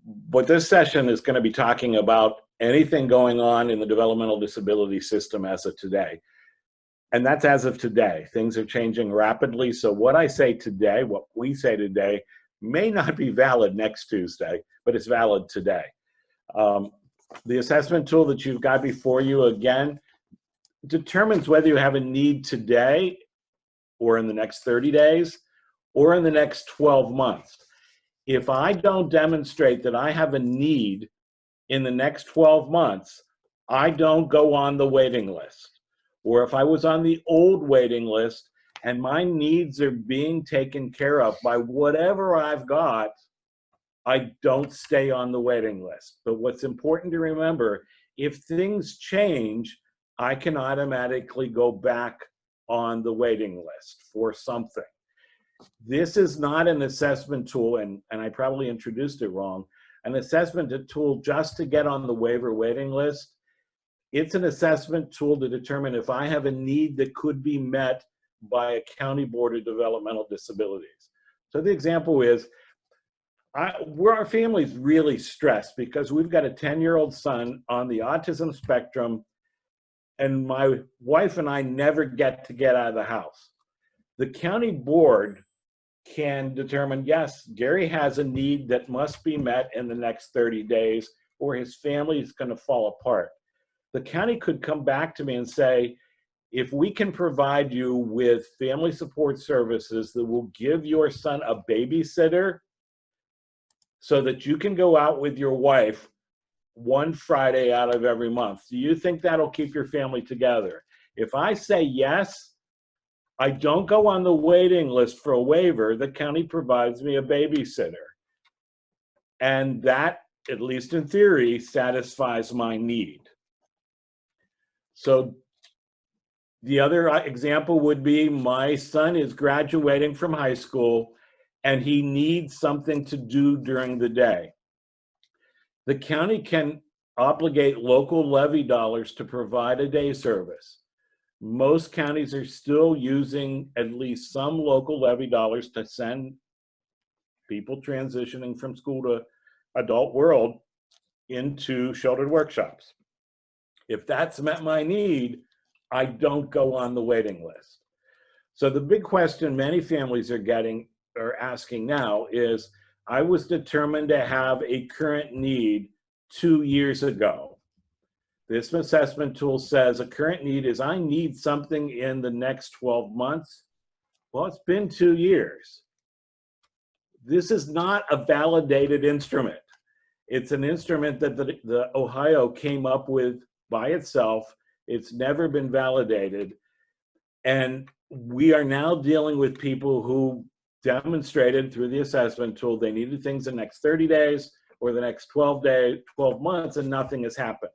But this session is going to be talking about anything going on in the developmental disability system as of today. And that's as of today. Things are changing rapidly. So what I say today, what we say today, may not be valid next Tuesday, but it's valid today. The assessment tool that you've got before you, again, determines whether you have a need today or in the next 30 days or in the next 12 months. If I don't demonstrate that I have a need in the next 12 months, I don't go on the waiting list. Or if I was on the old waiting list and my needs are being taken care of by whatever I've got, I don't stay on the waiting list. But what's important to remember, if things change, I can automatically go back on the waiting list for something. This is not an assessment tool, and I probably introduced it wrong, an assessment tool just to get on the waiver waiting list. It's an assessment tool to determine if I have a need that could be met by a county board of developmental disabilities. So the example is, our family's really stressed because we've got a 10-year-old son on the autism spectrum, and my wife and I never get out of the house. The county board can determine, yes, Gary has a need that must be met in the next 30 days or his family is going to fall apart. The county could come back to me and say, if we can provide you with family support services that will give your son a babysitter so that you can go out with your wife one Friday out of every month, do you think that'll keep your family together? If I say yes, I don't go on the waiting list for a waiver. The county provides me a babysitter. And that, at least in theory, satisfies my need. So the other example would be, my son is graduating from high school and he needs something to do during the day. The county can obligate local levy dollars to provide a day service. Most counties are still using at least some local levy dollars to send people transitioning from school to adult world into sheltered workshops. If that's met my need, I don't go on the waiting list. So the big question many families are asking now is, I was determined to have a current need 2 years ago. This assessment tool says a current need is I need something in the next 12 months. Well, it's been 2 years. This is not a validated instrument. It's an instrument that the Ohio came up with by itself. It's never been validated. And we are now dealing with people who demonstrated through the assessment tool they needed things in the next 30 days or the next 12 months, and nothing has happened.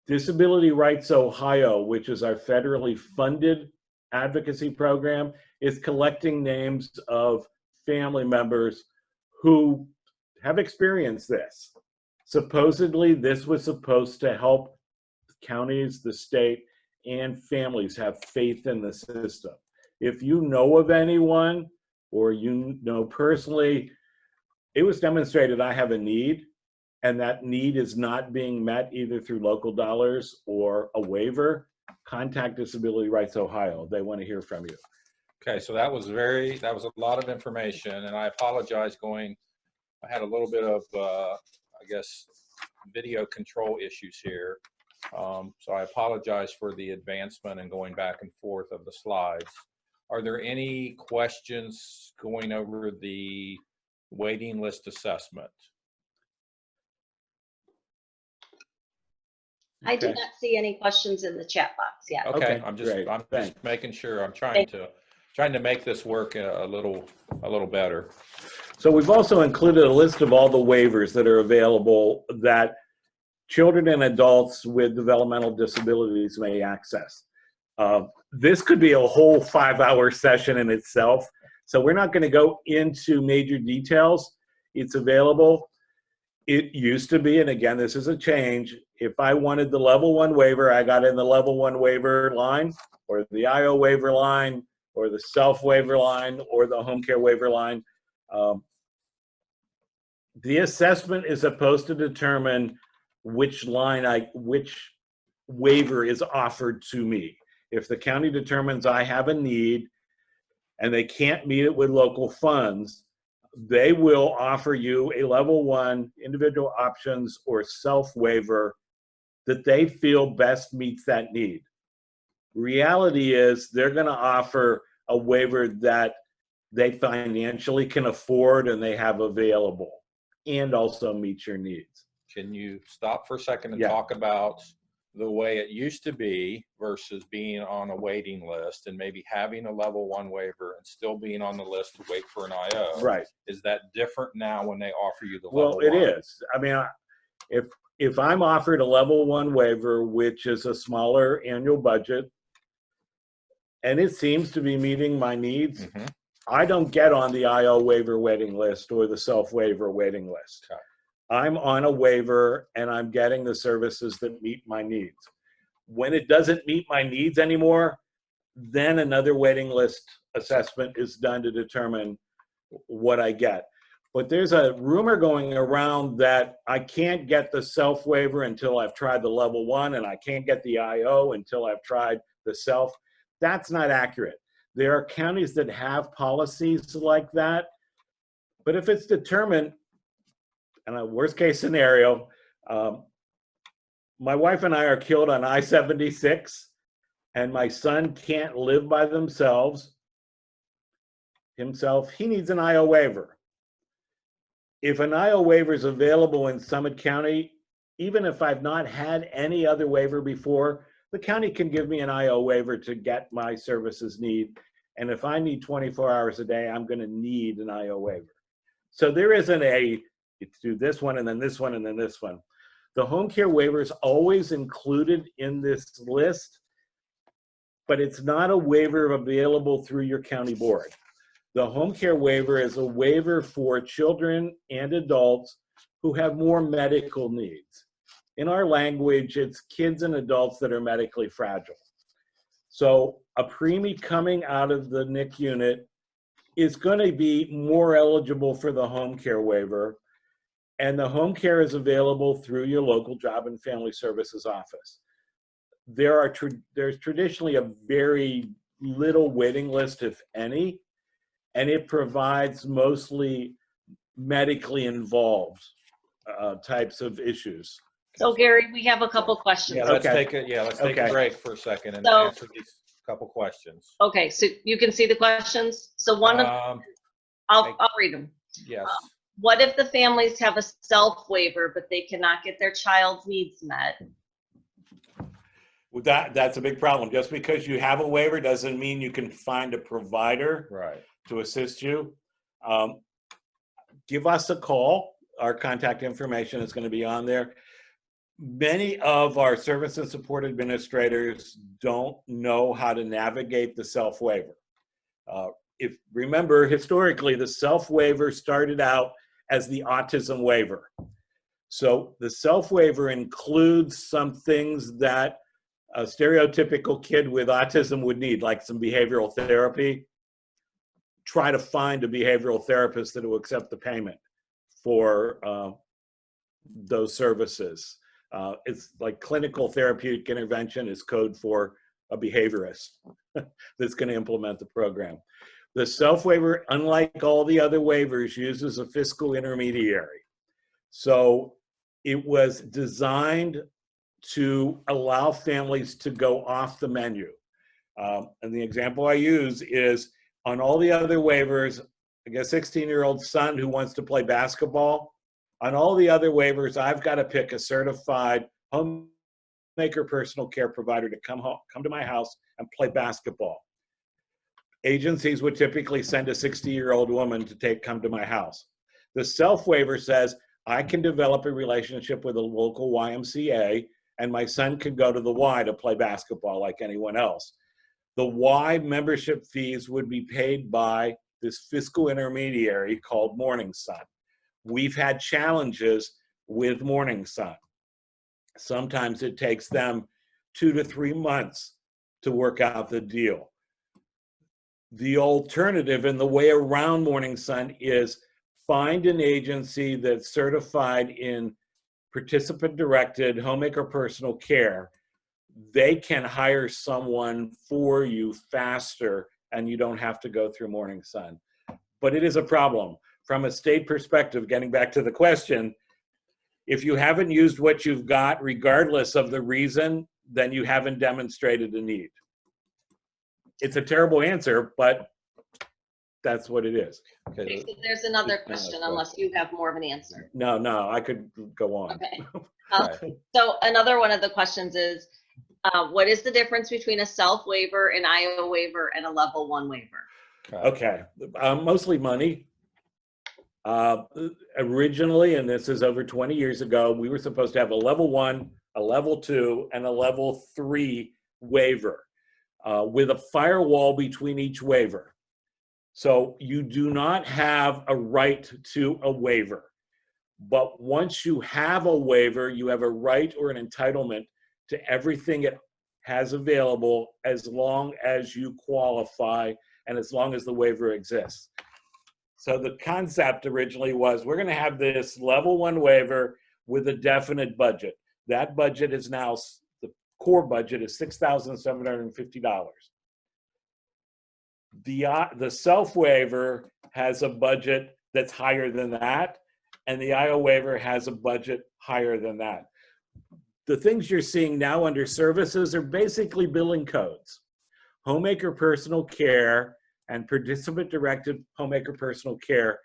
Disability Rights Ohio, which is our federally funded advocacy program, is collecting names of family members who have experienced this. Supposedly, this was supposed to help counties, the state, and families have faith in the system. If you know of anyone, or you know personally, it was demonstrated I have a need, and that need is not being met either through local dollars or a waiver, contact Disability Rights Ohio. They want to hear from you. Okay, so that was a lot of information, and I apologize I had a little bit of, I guess, video control issues here. So I apologize for the advancement and going back and forth of the slides. Are there any questions going over the waiting list assessment? I do not see any questions in the chat box yet. Okay, I'm just making sure. I'm trying to make this work a little better. So we've also included a list of all the waivers that are available that children and adults with developmental disabilities may access. This could be a whole 5-hour session in itself. So we're not going to go into major details. It's available. It used to be, and again, this is a change, if I wanted the level 1 waiver, I got in the level 1 waiver line, or the IO waiver line, or the self waiver line, or the home care waiver line. The assessment is supposed to determine which waiver is offered to me. If the county determines I have a need and they can't meet it with local funds, they will offer you a level 1 individual options or self waiver that they feel best meets that need. Reality is they're going to offer a waiver that they financially can afford and they have available and also meet your needs. Can you stop for a second and Yeah. talk about the way it used to be versus being on a waiting list and maybe having a level 1 waiver and still being on the list to wait for an IO? Right. Is that different now when they offer you the Well, level it 1? is. I mean, if I'm offered a level 1 waiver, which is a smaller annual budget, and it seems to be meeting my needs, Mhm. I don't get on the IO waiver waiting list or the self waiver waiting list. Okay. I'm on a waiver and I'm getting the services that meet my needs. When it doesn't meet my needs anymore, then another waiting list assessment is done to determine what I get. But there's a rumor going around that I can't get the self waiver until I've tried the level 1, and I can't get the IO until I've tried the self. That's not accurate. There are counties that have policies like that, but if it's determined, in a worst case scenario, my wife and I are killed on I-76, and my son can't live by himself, he needs an IO waiver. If an IO waiver is available in Summit County, even if I've not had any other waiver before, the county can give me an IO waiver to get my services need. And if I need 24 hours a day, I'm going to need an IO waiver. So there isn't it's do this one and then this one and then this one. The home care waiver is always included in this list, but it's not a waiver available through your county board. The home care waiver is a waiver for children and adults who have more medical needs. In our language, it's kids and adults that are medically fragile. So a preemie coming out of the NIC unit is going to be more eligible for the home care waiver, and the home care is available through your local job and family services office. There's traditionally a very little waiting list, if any, and it provides mostly medically involved types of issues. So Gary, we have a couple questions. Yeah, let's Okay. take a break for a second and So- answer these couple questions. Okay, so you can see the questions. So one of, I'll read them. Yes. What if the families have a self waiver, but they cannot get their child's needs met? That's a big problem. Just because you have a waiver doesn't mean you can find a provider Right. to assist you. Give us a call. Our contact information is going to be on there. Many of our service and support administrators don't know how to navigate the self waiver. Remember, historically, the self waiver started out as the autism waiver. So the self waiver includes some things that a stereotypical kid with autism would need, like some behavioral therapy. Try to find a behavioral therapist that will accept the payment for those services. It's like clinical therapeutic intervention is code for a behaviorist that's going to implement the program. The self-waiver, unlike all the other waivers, uses a fiscal intermediary. So it was designed to allow families to go off the menu. And the example I use is on all the other waivers, I got a 16-year-old son who wants to play basketball. On all the other waivers, I've got to pick a certified homemaker personal care provider to come to my house and play basketball. Agencies would typically send a 60-year-old woman to come to my house. The self waiver says I can develop a relationship with a local YMCA and my son can go to the Y to play basketball like anyone else. The Y membership fees would be paid by this fiscal intermediary called Morning Sun. We've had challenges with Morning Sun. Sometimes it takes them 2 to 3 months to work out the deal. The alternative and the way around Morning Sun is find an agency that's certified in participant-directed homemaker personal care. They can hire someone for you faster, and you don't have to go through Morning Sun. But it is a problem. From a state perspective, getting back to the question, if you haven't used what you've got, regardless of the reason, then you haven't demonstrated a need. It's a terrible answer, but that's what it is. Okay, so there's another question, unless you have more of an answer. No, I could go on. Okay. So another one of the questions is, what is the difference between a self waiver, an IO waiver, and a level 1 waiver? Okay, mostly money. Originally, and this is over 20 years ago, we were supposed to have a level 1, a level 2, and a level 3 waiver with a firewall between each waiver. So you do not have a right to a waiver. But once you have a waiver, you have a right or an entitlement to everything it has available as long as you qualify and as long as the waiver exists. So the concept originally was, we're going to have this level 1 waiver with a definite budget. That budget is now, the core budget is $6,750. The self waiver has a budget that's higher than that, and the IO waiver has a budget higher than that. The things you're seeing now under services are basically billing codes. Homemaker personal care and participant-directed homemaker personal care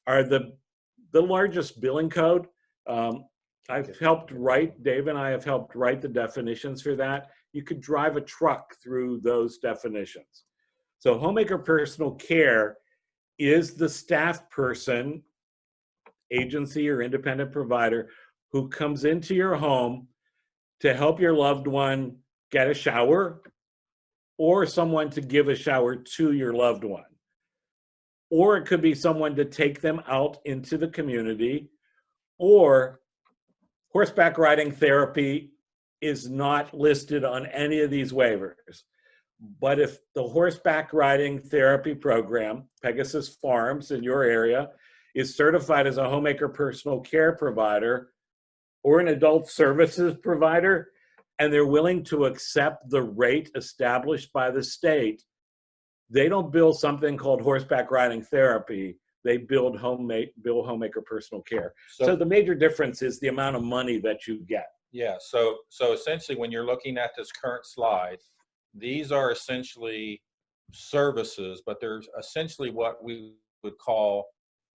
are the largest billing code. I've helped write, Dave and I have helped write the definitions for that. You could drive a truck through those definitions. So homemaker personal care is the staff person, agency or independent provider, who comes into your home to help your loved one get a shower, or someone to give a shower to your loved one. Or it could be someone to take them out into the community, or horseback riding therapy is not listed on any of these waivers. But if the horseback riding therapy program, Pegasus Farms in your area, is certified as a homemaker personal care provider or an adult services provider, and they're willing to accept the rate established by the state, they don't bill something called horseback riding therapy. They bill homemaker personal care. So the major difference is the amount of money that you get. Yeah, so essentially when you're looking at this current slide, these are essentially services, but there's essentially what we would call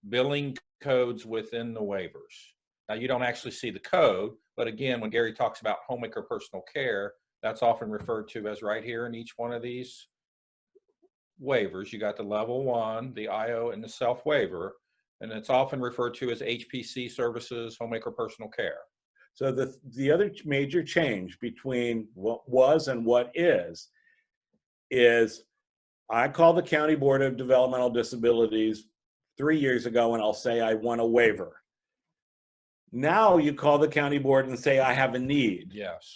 billing codes within the waivers. Now, you don't actually see the code, but again, when Gary talks about homemaker personal care, that's often referred to as right here in each one of these waivers. You got the level 1, the IO, and the self waiver, and it's often referred to as HPC services, homemaker personal care. So the other major change between what was and what is I called the County Board of Developmental Disabilities 3 years ago and I'll say I want a waiver. Now you call the county board and say, I have a need. Yes.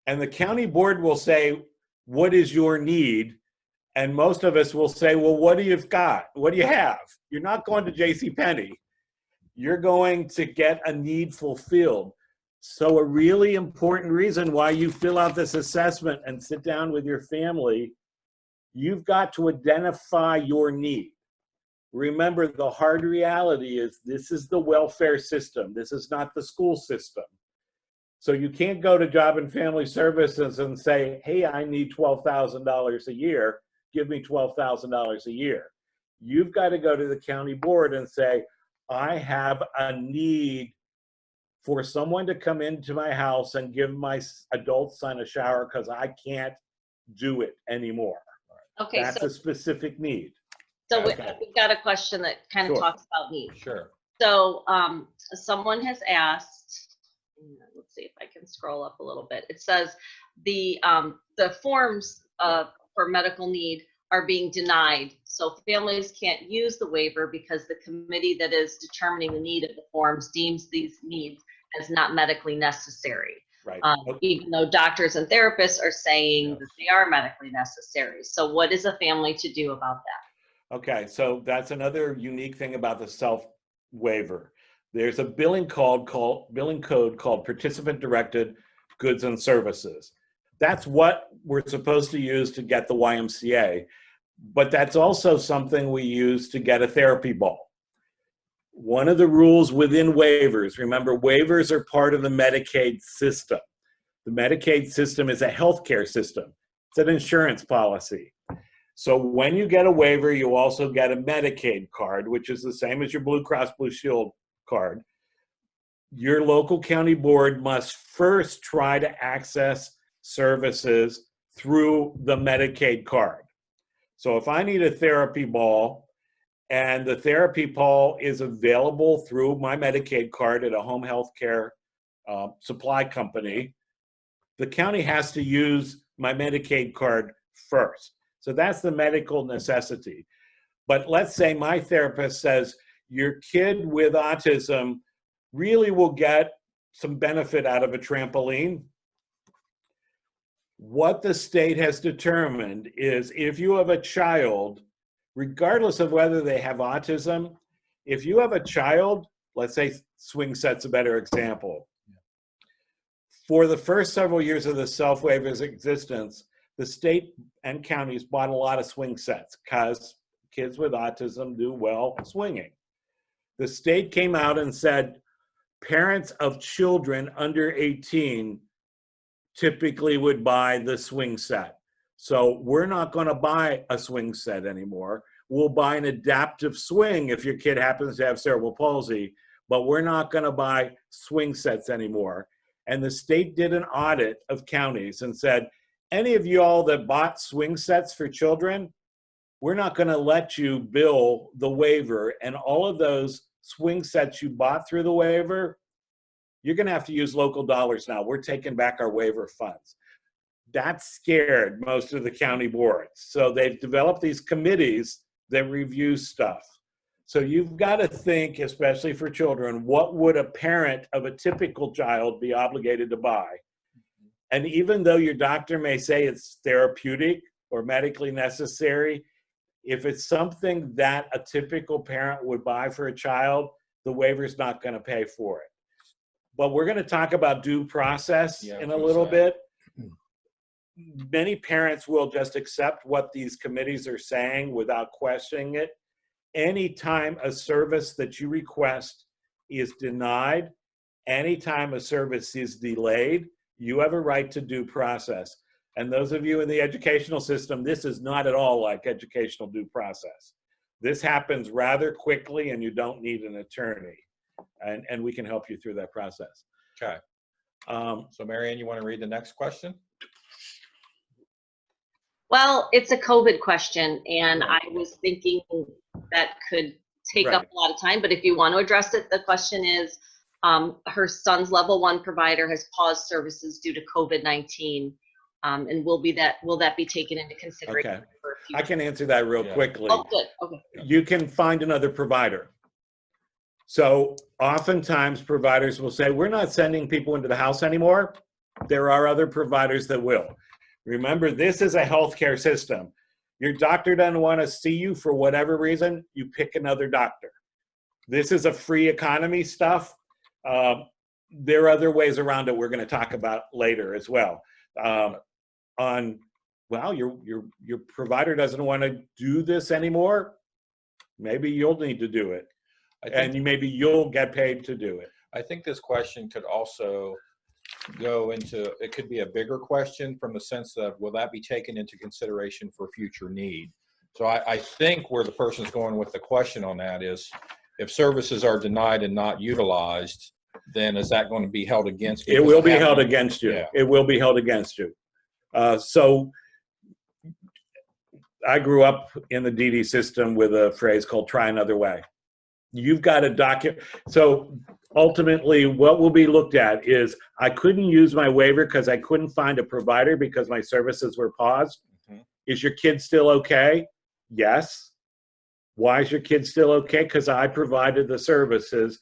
And the county board will say, what is your need? And most of us will say, well, what do you've got? What do you have? You're not going to JCPenney. You're going to get a need fulfilled. So a really important reason why you fill out this assessment and sit down with your family, you've got to identify your need. Remember, the hard reality is this is the welfare system. This is not the school system. So you can't go to Job and Family Services and say, hey, I need $12,000 a year. Give me $12,000 a year. You've got to go to the county board and say, I have a need for someone to come into my house and give my adult son a shower because I can't do it anymore. Okay, That's a specific need. So Okay. we've got a question that kind of talks about needs. Sure. So someone has asked, let's see if I can scroll up a little bit. It says the forms for medical need are being denied. So families can't use the waiver because the committee that is determining the need of the forms deems these needs as not medically necessary. Right. Even though doctors and therapists are saying that they are medically necessary. So what is a family to do about that? Okay, so that's another unique thing about the self waiver. There's a billing code called participant directed goods and services. That's what we're supposed to use to get the YMCA, but that's also something we use to get a therapy ball. One of the rules within waivers, remember, waivers are part of the Medicaid system. The Medicaid system is a healthcare system. It's an insurance policy. So when you get a waiver, you also get a Medicaid card, which is the same as your Blue Cross Blue Shield card. Your local county board must first try to access services through the Medicaid card. So if I need a therapy ball and the therapy ball is available through my Medicaid card at a home health care supply company, the county has to use my Medicaid card first. So that's the medical necessity. But let's say my therapist says, your kid with autism really will get some benefit out of a trampoline. What the state has determined is if you have a child, regardless of whether they have autism, if you have a child, let's say swing set's a better example. For the first several years of the self-waiver's existence, the state and counties bought a lot of swing sets because kids with autism do well swinging. The state came out and said, parents of children under 18 typically would buy the swing set. So we're not going to buy a swing set anymore. We'll buy an adaptive swing if your kid happens to have cerebral palsy, but we're not going to buy swing sets anymore. And the state did an audit of counties and said, any of y'all that bought swing sets for children, we're not going to let you bill the waiver. And all of those swing sets you bought through the waiver, you're going to have to use local dollars now. We're taking back our waiver funds. That scared most of the county boards. So they've developed these committees that review stuff. So you've got to think, especially for children, what would a parent of a typical child be obligated to buy? And even though your doctor may say it's therapeutic or medically necessary, if it's something that a typical parent would buy for a child, the waiver's not going to pay for it. But we're going to talk about due process in a little bit. Many parents will just accept what these committees are saying without questioning it. Anytime a service that you request is denied, anytime a service is delayed, you have a right to due process. And those of you in the educational system, this is not at all like educational due process. This happens rather quickly and you don't need an attorney. And we can help you through that process. Okay. So Marianne, you want to read the next question? Well, it's a COVID question, and I was thinking that could take up a lot of time, but if you want to address it, the question is, her son's level 1 provider has paused services due to COVID-19, and will that be taken into consideration? Okay. I can answer that real quickly. Oh, good. Okay. You can find another provider. So oftentimes providers will say, we're not sending people into the house anymore. There are other providers that will. Remember, this is a healthcare system. Your doctor doesn't want to see you for whatever reason, you pick another doctor. This is a free economy stuff. There are other ways around it we're going to talk about later as well. Well, your provider doesn't want to do this anymore. Maybe you'll need to do it. And maybe you'll get paid to do it. I think this question could also go into, it could be a bigger question from the sense of, will that be taken into consideration for future need? So I think where the person's going with the question on that is, if services are denied and not utilized, then is that going to be held against you? It will be held against you. Yeah. It will be held against you. So I grew up in the DD system with a phrase called try another way. You've got to document. So ultimately what will be looked at is, I couldn't use my waiver because I couldn't find a provider because my services were paused. Mm-hmm. Is your kid still okay? Yes. Why is your kid still okay? Because I provided the services.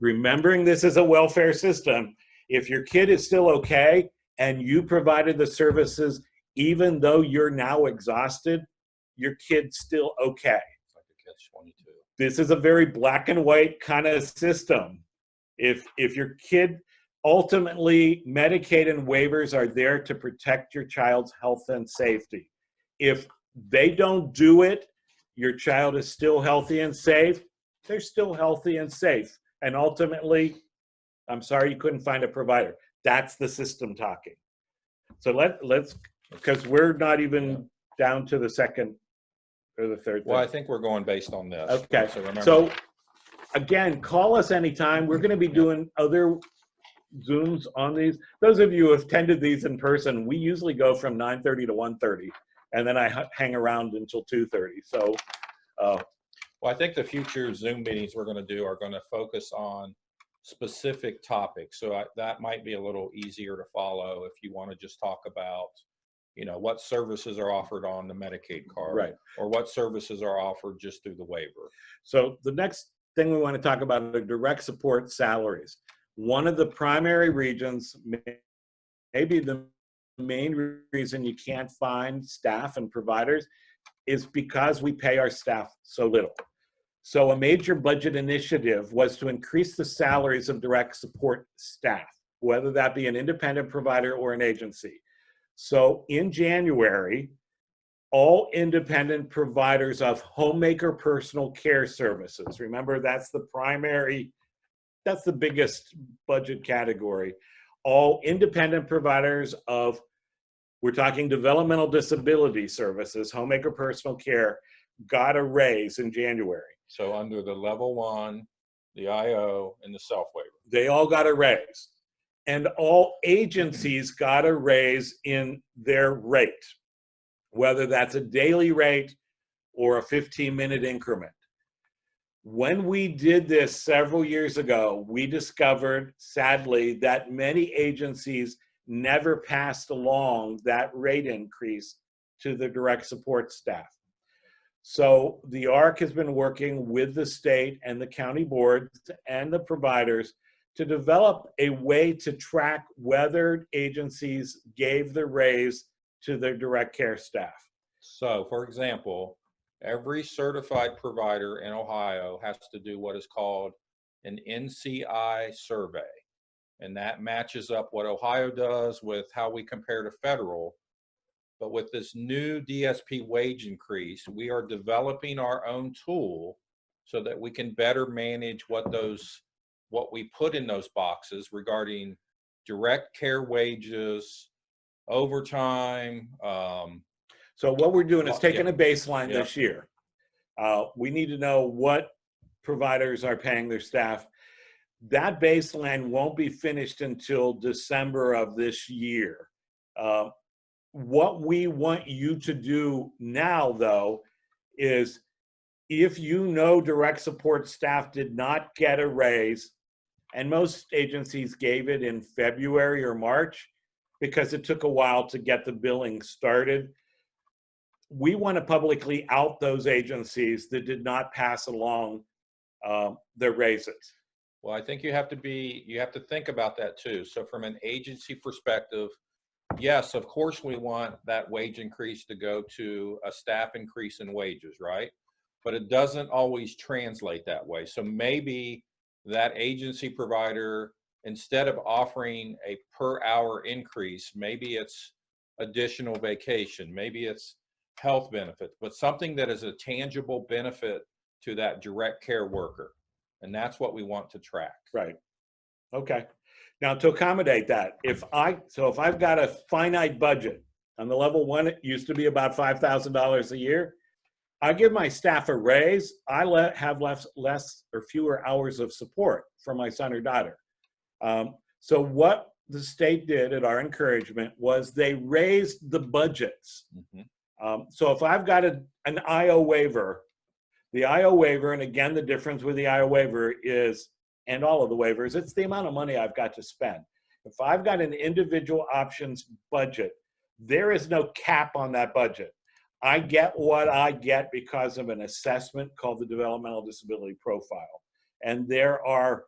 Remembering this is a welfare system, if your kid is still okay and you provided the services, even though you're now exhausted, your kid's still okay. It's like a catch-22. This is a very black and white kind of system. If your kid, ultimately, Medicaid and waivers are there to protect your child's health and safety. If they don't do it, your child is still healthy and safe, they're still healthy and safe. And ultimately, I'm sorry you couldn't find a provider. That's the system talking. So let's, because we're not even down to the second or the third Well, I thing. think we're going based on this. Okay, So remember, so again, call us anytime. We're gonna be doing other Zooms on these. Those of you who have attended these in person, we usually go from 9:30 to 1:30, and then I hang around until 2:30. So, well, I think the future Zoom meetings we're going to do are going to focus on specific topics. So that might be a little easier to follow if you want to just talk about, what services are offered on the Medicaid card, right. or what services are offered just through the waiver. So the next thing we want to talk about are direct support salaries. One of the primary reasons, maybe the main reason you can't find staff and providers, is because we pay our staff so little. So a major budget initiative was to increase the salaries of direct support staff, whether that be an independent provider or an agency. So in January, all independent providers of homemaker personal care services, remember that's the primary, that's the biggest budget category. All independent providers of, we're talking developmental disability services, homemaker personal care, got a raise in January. So under the level 1, the IO, and the self-waiver. They all got a raise. And all agencies got a raise in their rate, whether that's a daily rate or a 15-minute increment. When we did this several years ago, we discovered, sadly, that many agencies never passed along that rate increase to the direct support staff. So the ARC has been working with the state and the county boards and the providers to develop a way to track whether agencies gave the raise to their direct care staff. So, for example, every certified provider in Ohio has to do what is called an NCI survey. And that matches up what Ohio does with how we compare to federal. But with this new DSP wage increase, we are developing our own tool so that we can better manage what we put in those boxes regarding direct care wages, overtime. So what we're doing is taking a baseline this year. We need to know what providers are paying their staff. That baseline won't be finished until December of this year. What we want you to do now, though, is if you know direct support staff did not get a raise, and most agencies gave it in February or March because it took a while to get the billing started, we want to publicly out those agencies that did not pass along their raises. Well, I think you have to think about that too. So from an agency perspective, yes, of course we want that wage increase to go to a staff increase in wages, right? But it doesn't always translate that way. So maybe that agency provider, instead of offering a per hour increase, maybe it's additional vacation, maybe it's health benefits, but something that is a tangible benefit to that direct care worker. And that's what we want to track. Right. Okay. Now to accommodate that, if I've got a finite budget on the level 1, it used to be about $5,000 a year. I give my staff a raise. I have less or fewer hours of support for my son or daughter. So what the state did at our encouragement was they raised the budgets. Mm-hmm. So if I've got an IO waiver, the IO waiver, and again, the difference with the IO waiver is, and all of the waivers, it's the amount of money I've got to spend. If I've got an individual options budget, there is no cap on that budget. I get what I get because of an assessment called the Developmental Disability Profile. And there are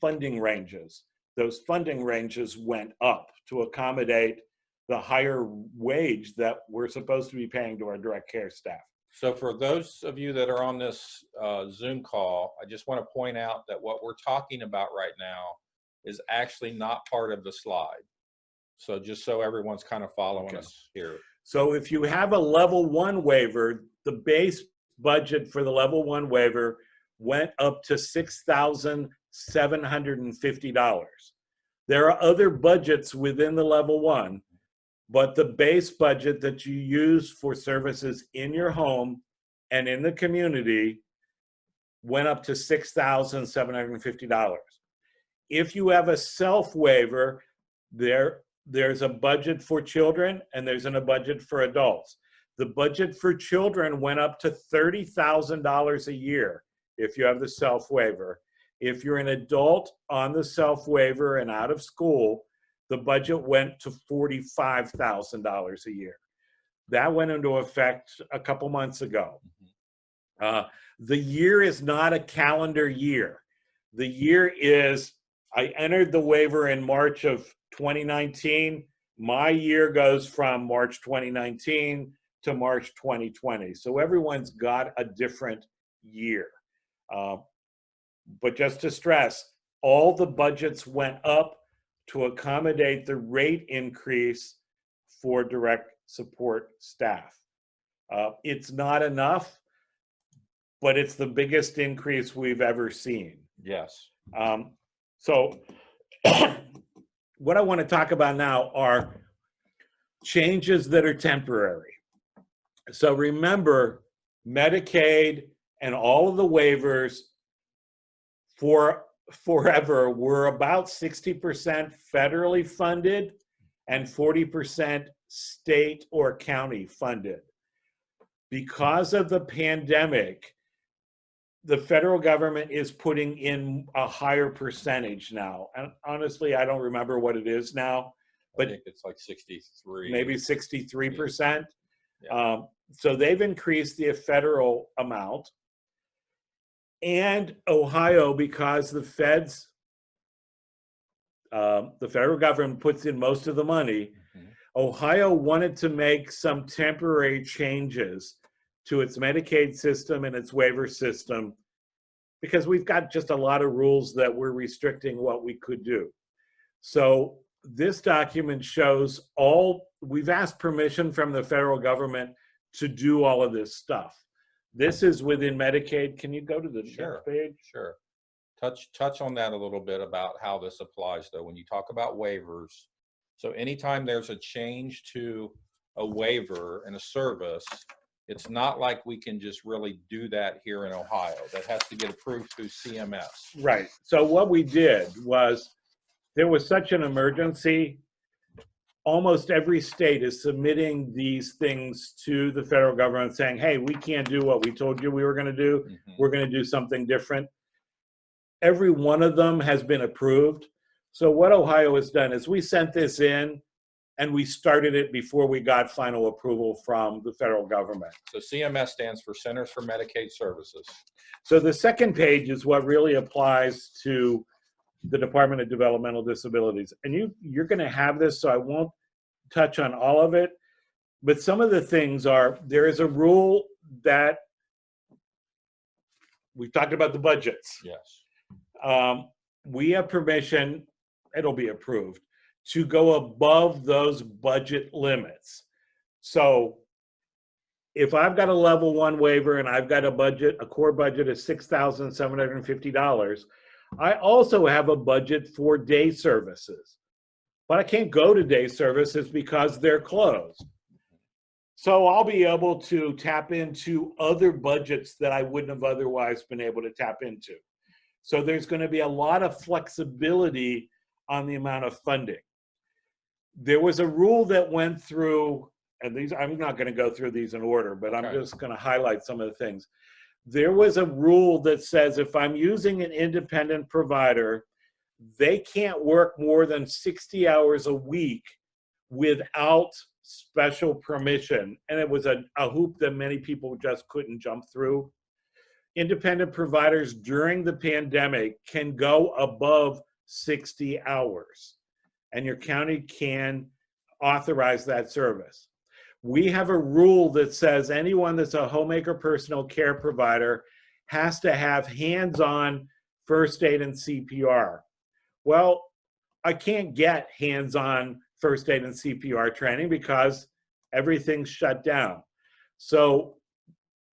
funding ranges. Those funding ranges went up to accommodate the higher wage that we're supposed to be paying to our direct care staff. So for those of you that are on this Zoom call, I just want to point out that what we're talking about right now is actually not part of the slide. So just so everyone's kind of following us here. So if you have a level 1 waiver, the base budget for the level 1 waiver went up to $6,750. There are other budgets within the level 1, but the base budget that you use for services in your home and in the community went up to $6,750. If you have a self waiver, there's a budget for children and there's a budget for adults. The budget for children went up to $30,000 a year if you have the self waiver. If you're an adult on the self waiver and out of school, the budget went to $45,000 a year. That went into effect a couple months ago. The year is not a calendar year. The year is, I entered the waiver in March of 2019. My year goes from March 2019 to March 2020. So everyone's got a different year. But just to stress, all the budgets went up to accommodate the rate increase for direct support staff. It's not enough, but it's the biggest increase we've ever seen. Yes. So what I want to talk about now are changes that are temporary. So remember, Medicaid and all of the waivers for forever were about 60% federally funded and 40% state or county funded. Because of the pandemic, the federal government is putting in a higher percentage now. And honestly, I don't remember what it is now, but I think it's like 63. maybe 63%. Yeah. So they've increased the federal amount. And Ohio, because the federal government puts in most of the money, Ohio wanted to make some temporary changes to its Medicaid system and its waiver system because we've got just a lot of rules that were restricting what we could do. So this document shows we've asked permission from the federal government to do all of this stuff. This is within Medicaid. Can you go to the next page? Sure. Touch on that a little bit about how this applies though. When you talk about waivers, so anytime there's a change to a waiver in a service, it's not like we can just really do that here in Ohio. That has to get approved through CMS. Right. So what we did was, there was such an emergency, almost every state is submitting these things to the federal government saying, hey, we can't do what we told you we were going to do. We're going to do something different. Every one of them has been approved. So what Ohio has done is we sent this in and we started it before we got final approval from the federal government. So CMS stands for Centers for Medicaid Services. So the second page is what really applies to the Department of Developmental Disabilities. And you're going to have this, so I won't touch on all of it. But some of the things are, there is a rule that, we've talked about the budgets. Yes. We have permission, it'll be approved, to go above those budget limits. So if I've got a level 1 waiver and I've got a core budget of $6,750, I also have a budget for day services, but I can't go to day services because they're closed. So I'll be able to tap into other budgets that I wouldn't have otherwise been able to tap into. So there's going to be a lot of flexibility on the amount of funding. There was a rule that went through, and these, I'm not going to go through these in order, but I'm just going to highlight some of the things. There was a rule that says if I'm using an independent provider, they can't work more than 60 hours a week without special permission. And it was a hoop that many people just couldn't jump through. Independent providers during the pandemic can go above 60 hours, and your county can authorize that service. We have a rule that says anyone that's a homemaker personal care provider has to have hands-on first aid and CPR. Well, I can't get hands-on first aid and CPR training because everything's shut down. So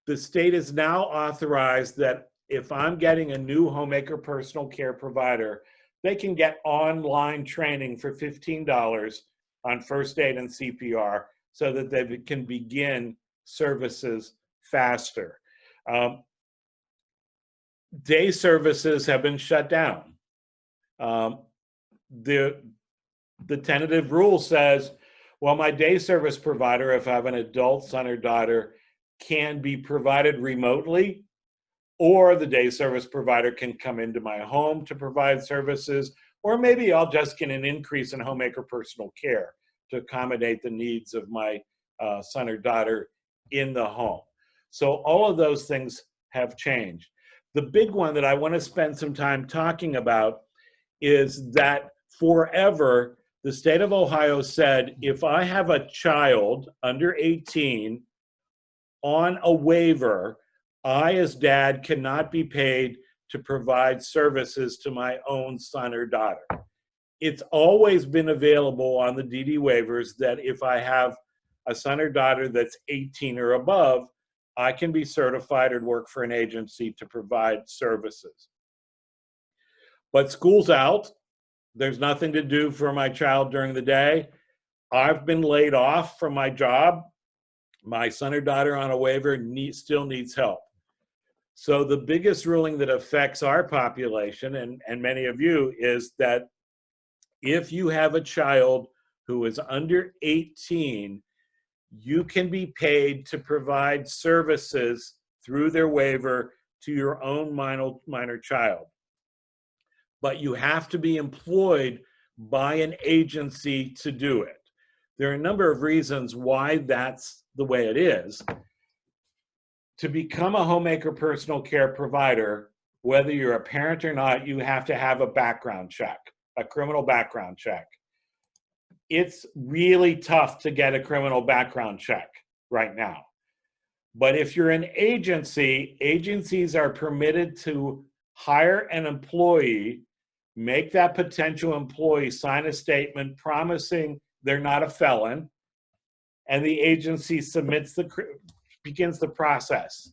the state is now authorized that if I'm getting a new homemaker personal care provider, they can get online training for $15 on first aid and CPR so that they can begin services faster. Day services have been shut down. The tentative rule says, well, my day service provider, if I have an adult son or daughter, can be provided remotely, or the day service provider can come into my home to provide services, or maybe I'll just get an increase in homemaker personal care to accommodate the needs of my son or daughter in the home. So all of those things have changed. The big one that I want to spend some time talking about is that forever, the state of Ohio said, if I have a child under 18 on a waiver, I, as dad, cannot be paid to provide services to my own son or daughter. It's always been available on the DD waivers that if I have a son or daughter that's 18 or above, I can be certified or work for an agency to provide services. But school's out. There's nothing to do for my child during the day. I've been laid off from my job. My son or daughter on a waiver still needs help. So the biggest ruling that affects our population, and many of you, is that if you have a child who is under 18, you can be paid to provide services through their waiver to your own minor child. But you have to be employed by an agency to do it. There are a number of reasons why that's the way it is. To become a homemaker personal care provider, whether you're a parent or not, you have to have a background check, a criminal background check. It's really tough to get a criminal background check right now. But if you're an agency, agencies are permitted to hire an employee, make that potential employee sign a statement promising they're not a felon, and the agency begins the process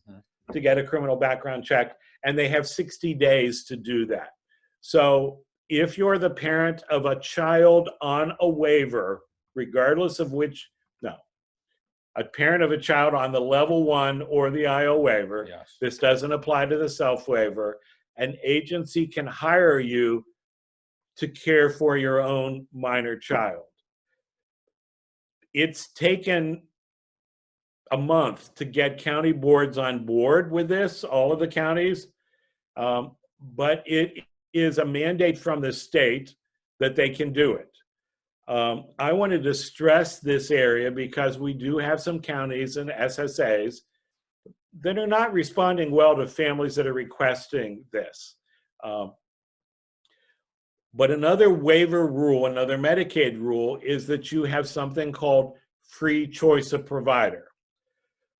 to get a criminal background check, and they have 60 days to do that. So if you're the parent of a child on a waiver, regardless of a parent of a child on the level 1 or the IO waiver, Yes. this doesn't apply to the self waiver, an agency can hire you to care for your own minor child. It's taken a month to get county boards on board with this, all of the counties, but it is a mandate from the state that they can do it. I wanted to stress this area because we do have some counties and SSAs that are not responding well to families that are requesting this. But another waiver rule, another Medicaid rule, is that you have something called free choice of provider.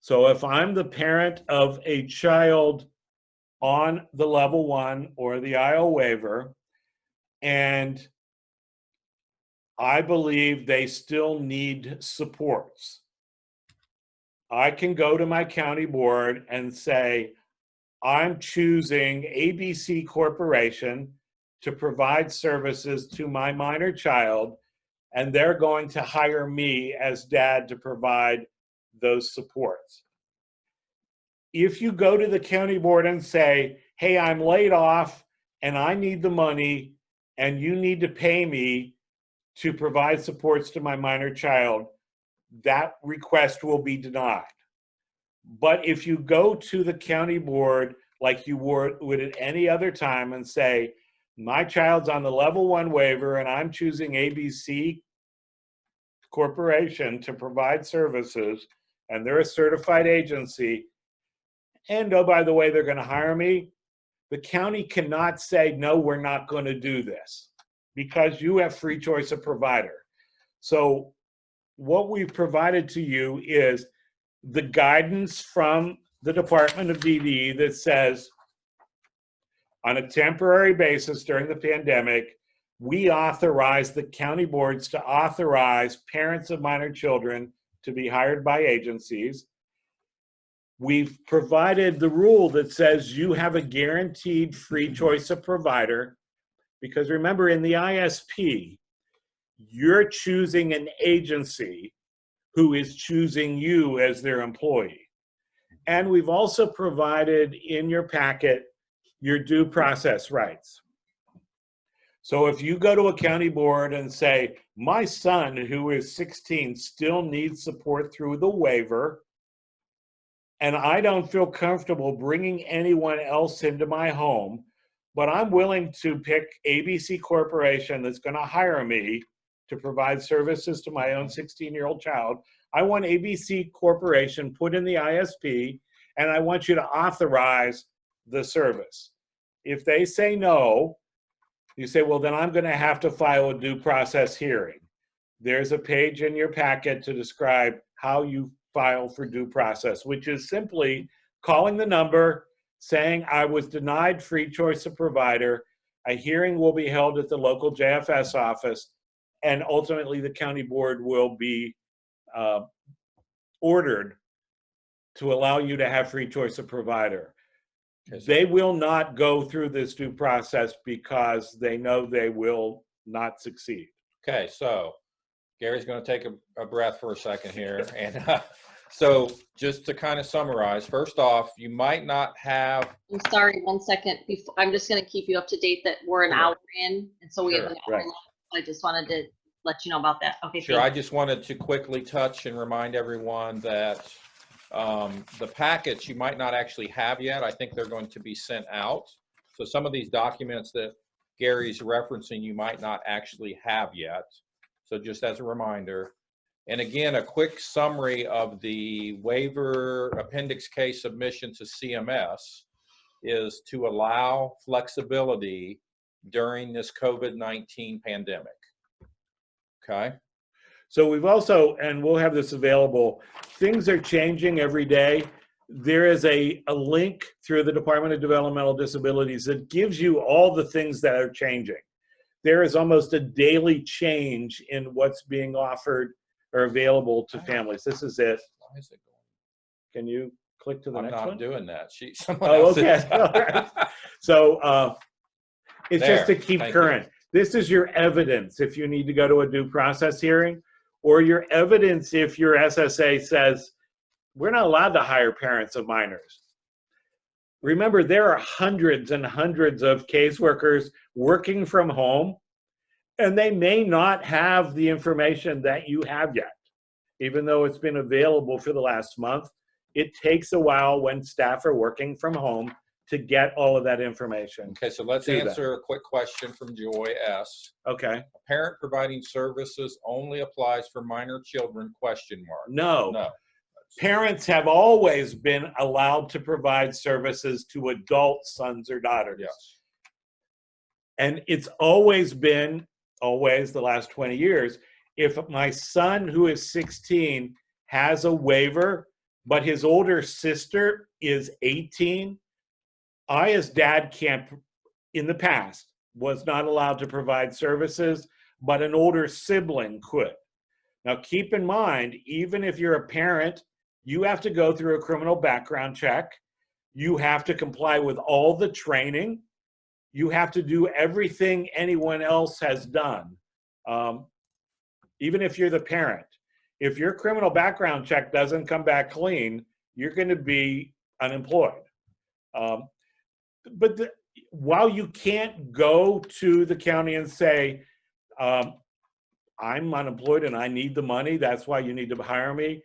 So if I'm the parent of a child on the level 1 or the IO waiver, and I believe they still need supports, I can go to my county board and say, I'm choosing ABC Corporation to provide services to my minor child, and they're going to hire me as dad to provide those supports. If you go to the county board and say, hey, I'm laid off and I need the money and you need to pay me to provide supports to my minor child, that request will be denied. But if you go to the county board like you would at any other time and say, my child's on the level 1 waiver and I'm choosing ABC Corporation to provide services, and they're a certified agency, and oh, by the way, they're going to hire me, the county cannot say, no, we're not going to do this, because you have free choice of provider. So what we've provided to you is the guidance from the Department of DD that says, on a temporary basis during the pandemic, we authorize the county boards to authorize parents of minor children to be hired by agencies. We've provided the rule that says you have a guaranteed free choice of provider, because remember, in the ISP, you're choosing an agency who is choosing you as their employee. And we've also provided in your packet your due process rights. So if you go to a county board and say, my son who is 16 still needs support through the waiver, and I don't feel comfortable bringing anyone else into my home, but I'm willing to pick ABC Corporation that's going to hire me to provide services to my own 16-year-old child. I want ABC Corporation put in the ISP, and I want you to authorize the service. If they say no, you say, well, then I'm going to have to file a due process hearing. There's a page in your packet to describe how you file for due process, which is simply calling the number, saying I was denied free choice of provider. A hearing will be held at the local JFS office, and ultimately the county board will be ordered to allow you to have free choice of provider. They will not go through this due process because they know they will not succeed. Okay, so Gary's going to take a breath for a second here. And so just to kind of summarize, first off, you might not have. I'm sorry, 1 second. I'm just going to keep you up to date that we're an hour in, and so we have an hour left. I just wanted to let you know about that. Okay. Sure. I just wanted to quickly touch and remind everyone that the packets you might not actually have yet. I think they're going to be sent out. So some of these documents that Gary's referencing, you might not actually have yet. So just as a reminder. And again, a quick summary of the waiver appendix K submission to CMS is to allow flexibility during this COVID-19 pandemic. Okay. So we've also, and we'll have this available, things are changing every day. There is a link through the Department of Developmental Disabilities that gives you all the things that are changing. There is almost a daily change in what's being offered or available to families. This is it. Why is it going? Can you click to the next one? I'm not doing that. Someone Oh, else okay. is. All right. So it's There. just to keep Thank current. This is your evidence if you need to go to a due process hearing, or your evidence if your SSA says, we're not allowed to hire parents of minors. Remember, there are hundreds and hundreds of caseworkers working from home, and they may not have the information that you have yet. Even though it's been available for the last month, it takes a while when staff are working from home to get all of that information. Okay, so let's answer a quick question from Joy S. Okay. A parent providing services only applies for minor children, question mark. No. No. Parents have always been allowed to provide services to adult sons or daughters. Yes. And it's always been, always the last 20 years, if my son who is 16 has a waiver, but his older sister is 18, I as dad can't, in the past, was not allowed to provide services, but an older sibling could. Now keep in mind, even if you're a parent, you have to go through a criminal background check. You have to comply with all the training. You have to do everything anyone else has done. Even if you're the parent, if your criminal background check doesn't come back clean, you're going to be unemployed. But while you can't go to the county and say, I'm unemployed and I need the money, that's why you need to hire me,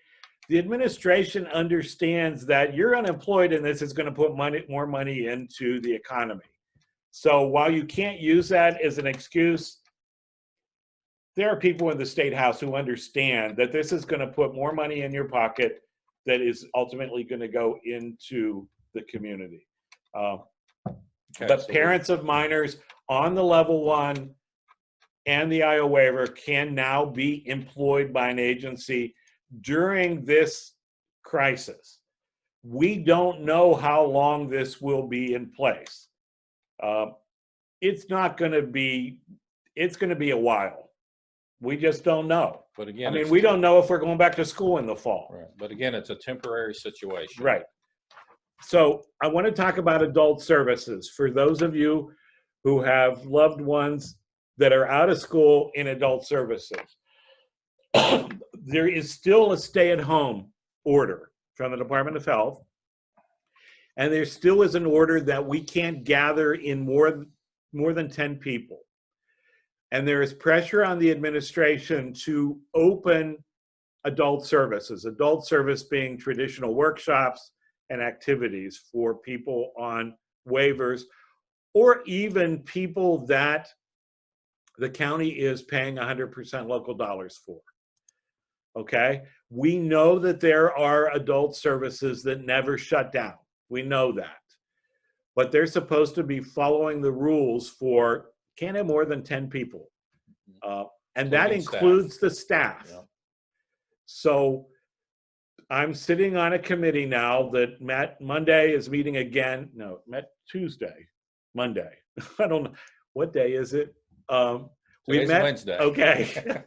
the administration understands that you're unemployed and this is going to put more money into the economy. So while you can't use that as an excuse, there are people in the State House who understand that this is going to put more money in your pocket that is ultimately going to go into the community. Okay, But so parents of minors on the level one, and the Iowa waiver can now be employed by an agency during this crisis. We don't know how long this will be in place. It's going to be a while. We just don't know. But again, I mean, we don't know if we're going back to school in the fall. Right. But again, it's a temporary situation. Right. So I want to talk about adult services. For those of you who have loved ones that are out of school in adult services, there is still a stay-at-home order from the Department of Health. And there still is an order that we can't gather in more than 10 people. And there is pressure on the administration to open adult services, adult service being traditional workshops and activities for people on waivers, or even people that the county is paying 100% local dollars for. Okay? We know that there are adult services that never shut down. We know that. But they're supposed to be following the rules for can't have more than 10 people. And that includes the staff. Yeah. So I'm sitting on a committee now that met Monday is meeting again. No, met Tuesday, Monday. I don't know. What day is it? Today's Wednesday. Okay.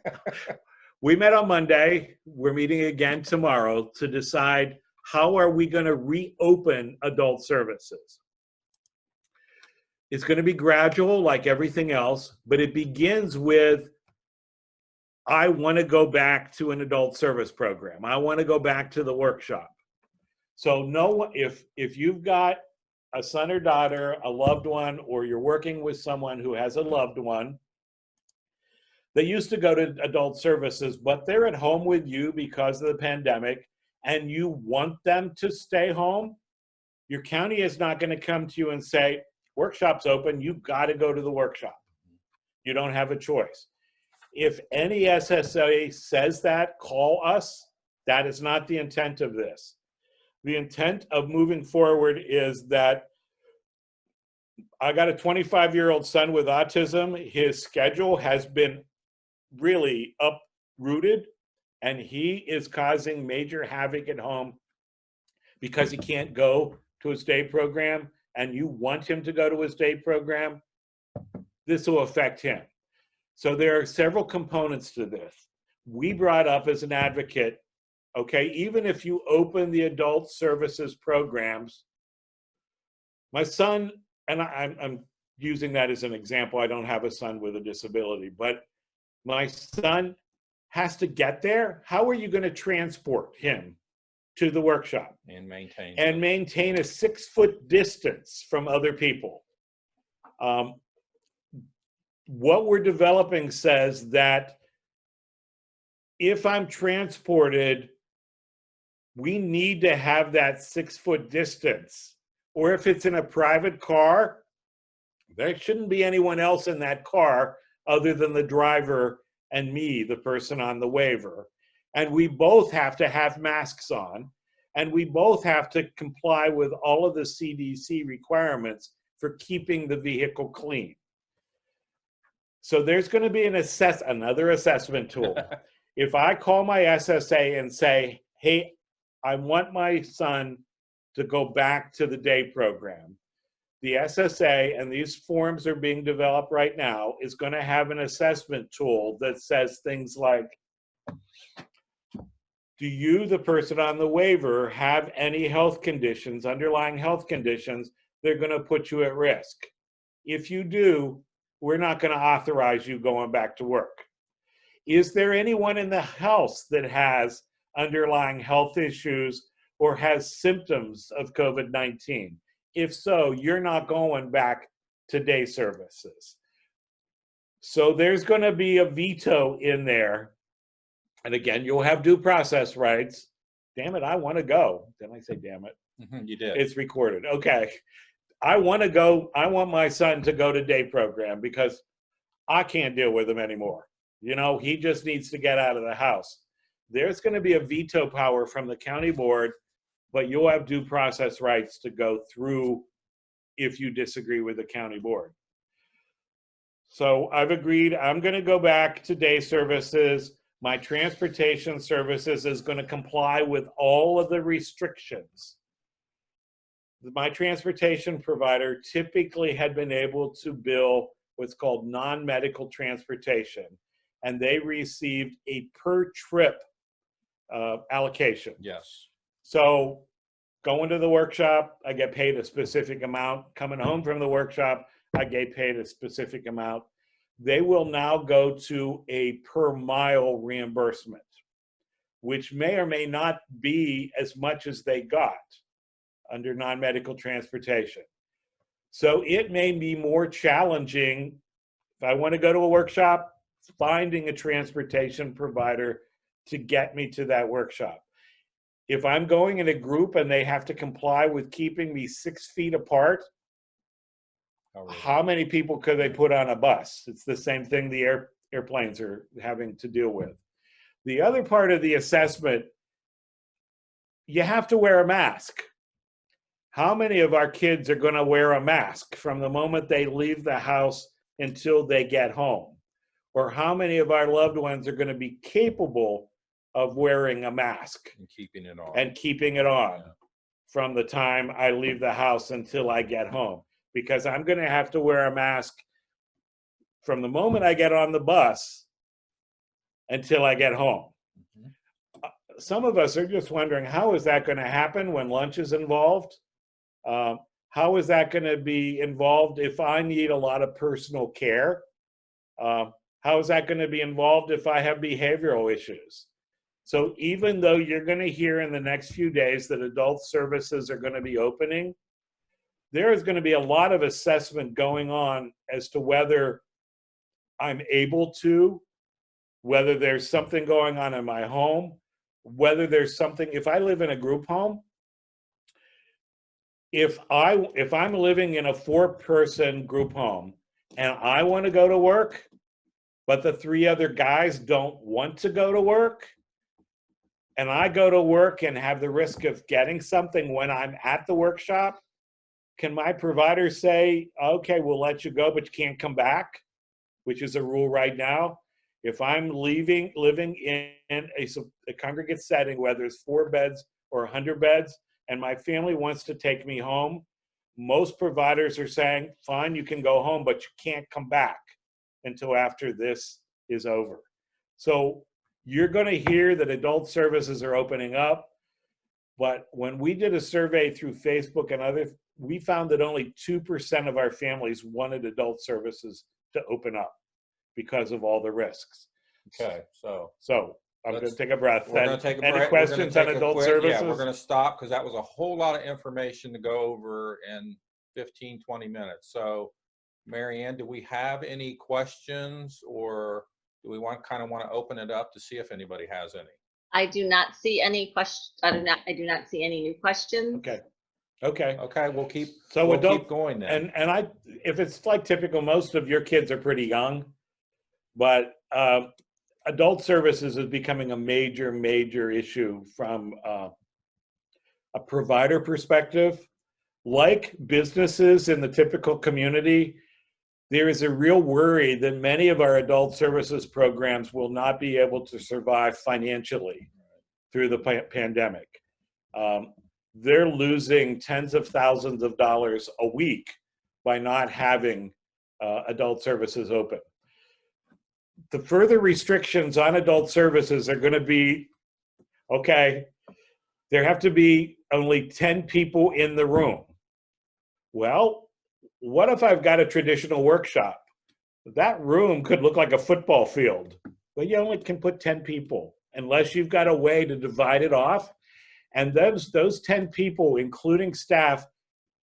We met on Monday. We're meeting again tomorrow to decide how are we going to reopen adult services. It's going to be gradual like everything else, but it begins with, I want to go back to an adult service program. I want to go back to the workshop. So if you've got a son or daughter, a loved one, or you're working with someone who has a loved one, they used to go to adult services, but they're at home with you because of the pandemic, and you want them to stay home, your county is not going to come to you and say, workshop's open, you've got to go to the workshop. You don't have a choice. If any SSA says that, call us. That is not the intent of this. The intent of moving forward is that I got a 25-year-old son with autism. His schedule has been really uprooted, and he is causing major havoc at home because he can't go to his day program, and you want him to go to his day program. This will affect him. So there are several components to this. We brought up as an advocate, okay, even if you open the adult services programs, my son, and I'm using that as an example, I don't have a son with a disability, but my son has to get there. How are you going to transport him to the workshop? And maintain a 6-foot distance from other people. What we're developing says that if I'm transported, we need to have that 6-foot distance. Or if it's in a private car, there shouldn't be anyone else in that car other than the driver and me, the person on the waiver. And we both have to have masks on, and we both have to comply with all of the CDC requirements for keeping the vehicle clean. So there's going to be another assessment tool. If I call my SSA and say, hey, I want my son to go back to the day program, the SSA, and these forms are being developed right now, is going to have an assessment tool that says things like, do you, the person on the waiver, have any health conditions, underlying health conditions, that are going to put you at risk? If you do, we're not going to authorize you going back to work. Is there anyone in the house that has underlying health issues or has symptoms of COVID-19? If so, you're not going back to day services. So there's going to be a veto in there. And again, you'll have due process rights. Damn it, I want to go. Didn't I say damn it? You did. It's recorded. Okay. I want to go. I want my son to go to day program because I can't deal with him anymore. You know, he just needs to get out of the house. There's going to be a veto power from the county board, but you'll have due process rights to go through if you disagree with the county board. So I've agreed, I'm going to go back to day services. My transportation services is going to comply with all of the restrictions. My transportation provider typically had been able to bill what's called non-medical transportation, and they received a per trip allocation. Yes. So going to the workshop, I get paid a specific amount. Coming home from the workshop, I get paid a specific amount. They will now go to a per mile reimbursement, which may or may not be as much as they got under non-medical transportation. So it may be more challenging if I want to go to a workshop, finding a transportation provider to get me to that workshop. If I'm going in a group and they have to comply with keeping me 6 feet apart, how many people could they put on a bus? It's the same thing the airplanes are having to deal with. The other part of the assessment, you have to wear a mask. How many of our kids are going to wear a mask from the moment they leave the house until they get home? Or how many of our loved ones are going to be capable of wearing a mask And keeping it on. and keeping it on Yeah. from the time I leave the house until I get home? Because I'm going to have to wear a mask from the moment I get on the bus until I get home. Some of us are just wondering, how is that going to happen when lunch is involved? How is that going to be involved if I need a lot of personal care? How is that going to be involved if I have behavioral issues? So even though you're going to hear in the next few days that adult services are going to be opening, there is going to be a lot of assessment going on as to whether I'm able to, whether there's something going on in my home, whether there's something, if I live in a group home, if I'm living in a 4-person group home and I want to go to work, but the 3 other guys don't want to go to work, and I go to work and have the risk of getting something when I'm at the workshop, can my provider say, okay, we'll let you go, but you can't come back, which is a rule right now? If I'm living in a congregate setting, whether it's 4 beds or 100 beds, and my family wants to take me home, most providers are saying, fine, you can go home, but you can't come back until after this is over. So you're going to hear that adult services are opening up, but when we did a survey through Facebook and others, we found that only 2% of our families wanted adult services to open up because of all the risks. Okay, so I'm going to take a breath. we're going to take a break. Any questions on adult services? Yeah, we're going to stop because that was a whole lot of information to go over in 15, 20 minutes. So, Mary Ann, do we have any questions, or do we want to open it up to see if anybody has any? I do not see any questions. I do not see any new questions. Okay. We'll keep adult, keep going then. And if it's like typical, most of your kids are pretty young, but adult services is becoming a major issue from a provider perspective. Like businesses in the typical community, there is a real worry that many of our adult services programs will not be able to survive financially through the pandemic. They're losing tens of thousands of dollars a week by not having adult services open. The further restrictions on adult services are going to be, okay, there have to be only 10 people in the room. Well, what if I've got a traditional workshop? That room could look like a football field, but you only can put 10 people unless you've got a way to divide it off. And those 10 people, including staff,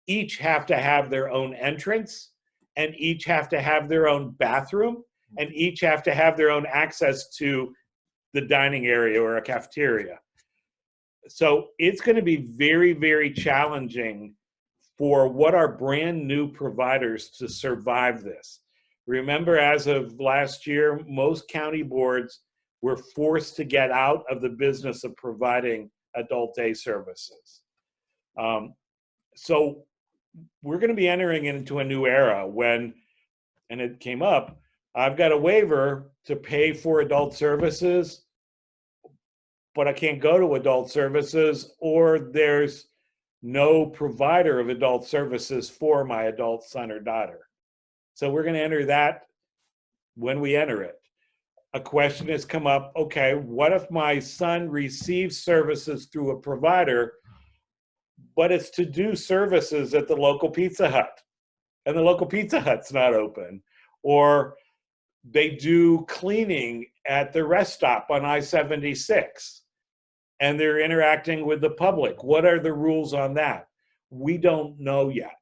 each have to have their own entrance, and each have to have their own bathroom, and each have to have their own access to the dining area or a cafeteria. So it's going to be very challenging for what are brand new providers to survive this. Remember, as of last year, most county boards were forced to get out of the business of providing adult day services. So we're going to be entering into a new era when, and it came up, I've got a waiver to pay for adult services, but I can't go to adult services, or there's no provider of adult services for my adult son or daughter. So we're going to enter that when we enter it. A question has come up, okay, what if my son receives services through a provider, but it's to do services at the local Pizza Hut, and the local Pizza Hut's not open, or they do cleaning at the rest stop on I-76, and they're interacting with the public. What are the rules on that? We don't know yet.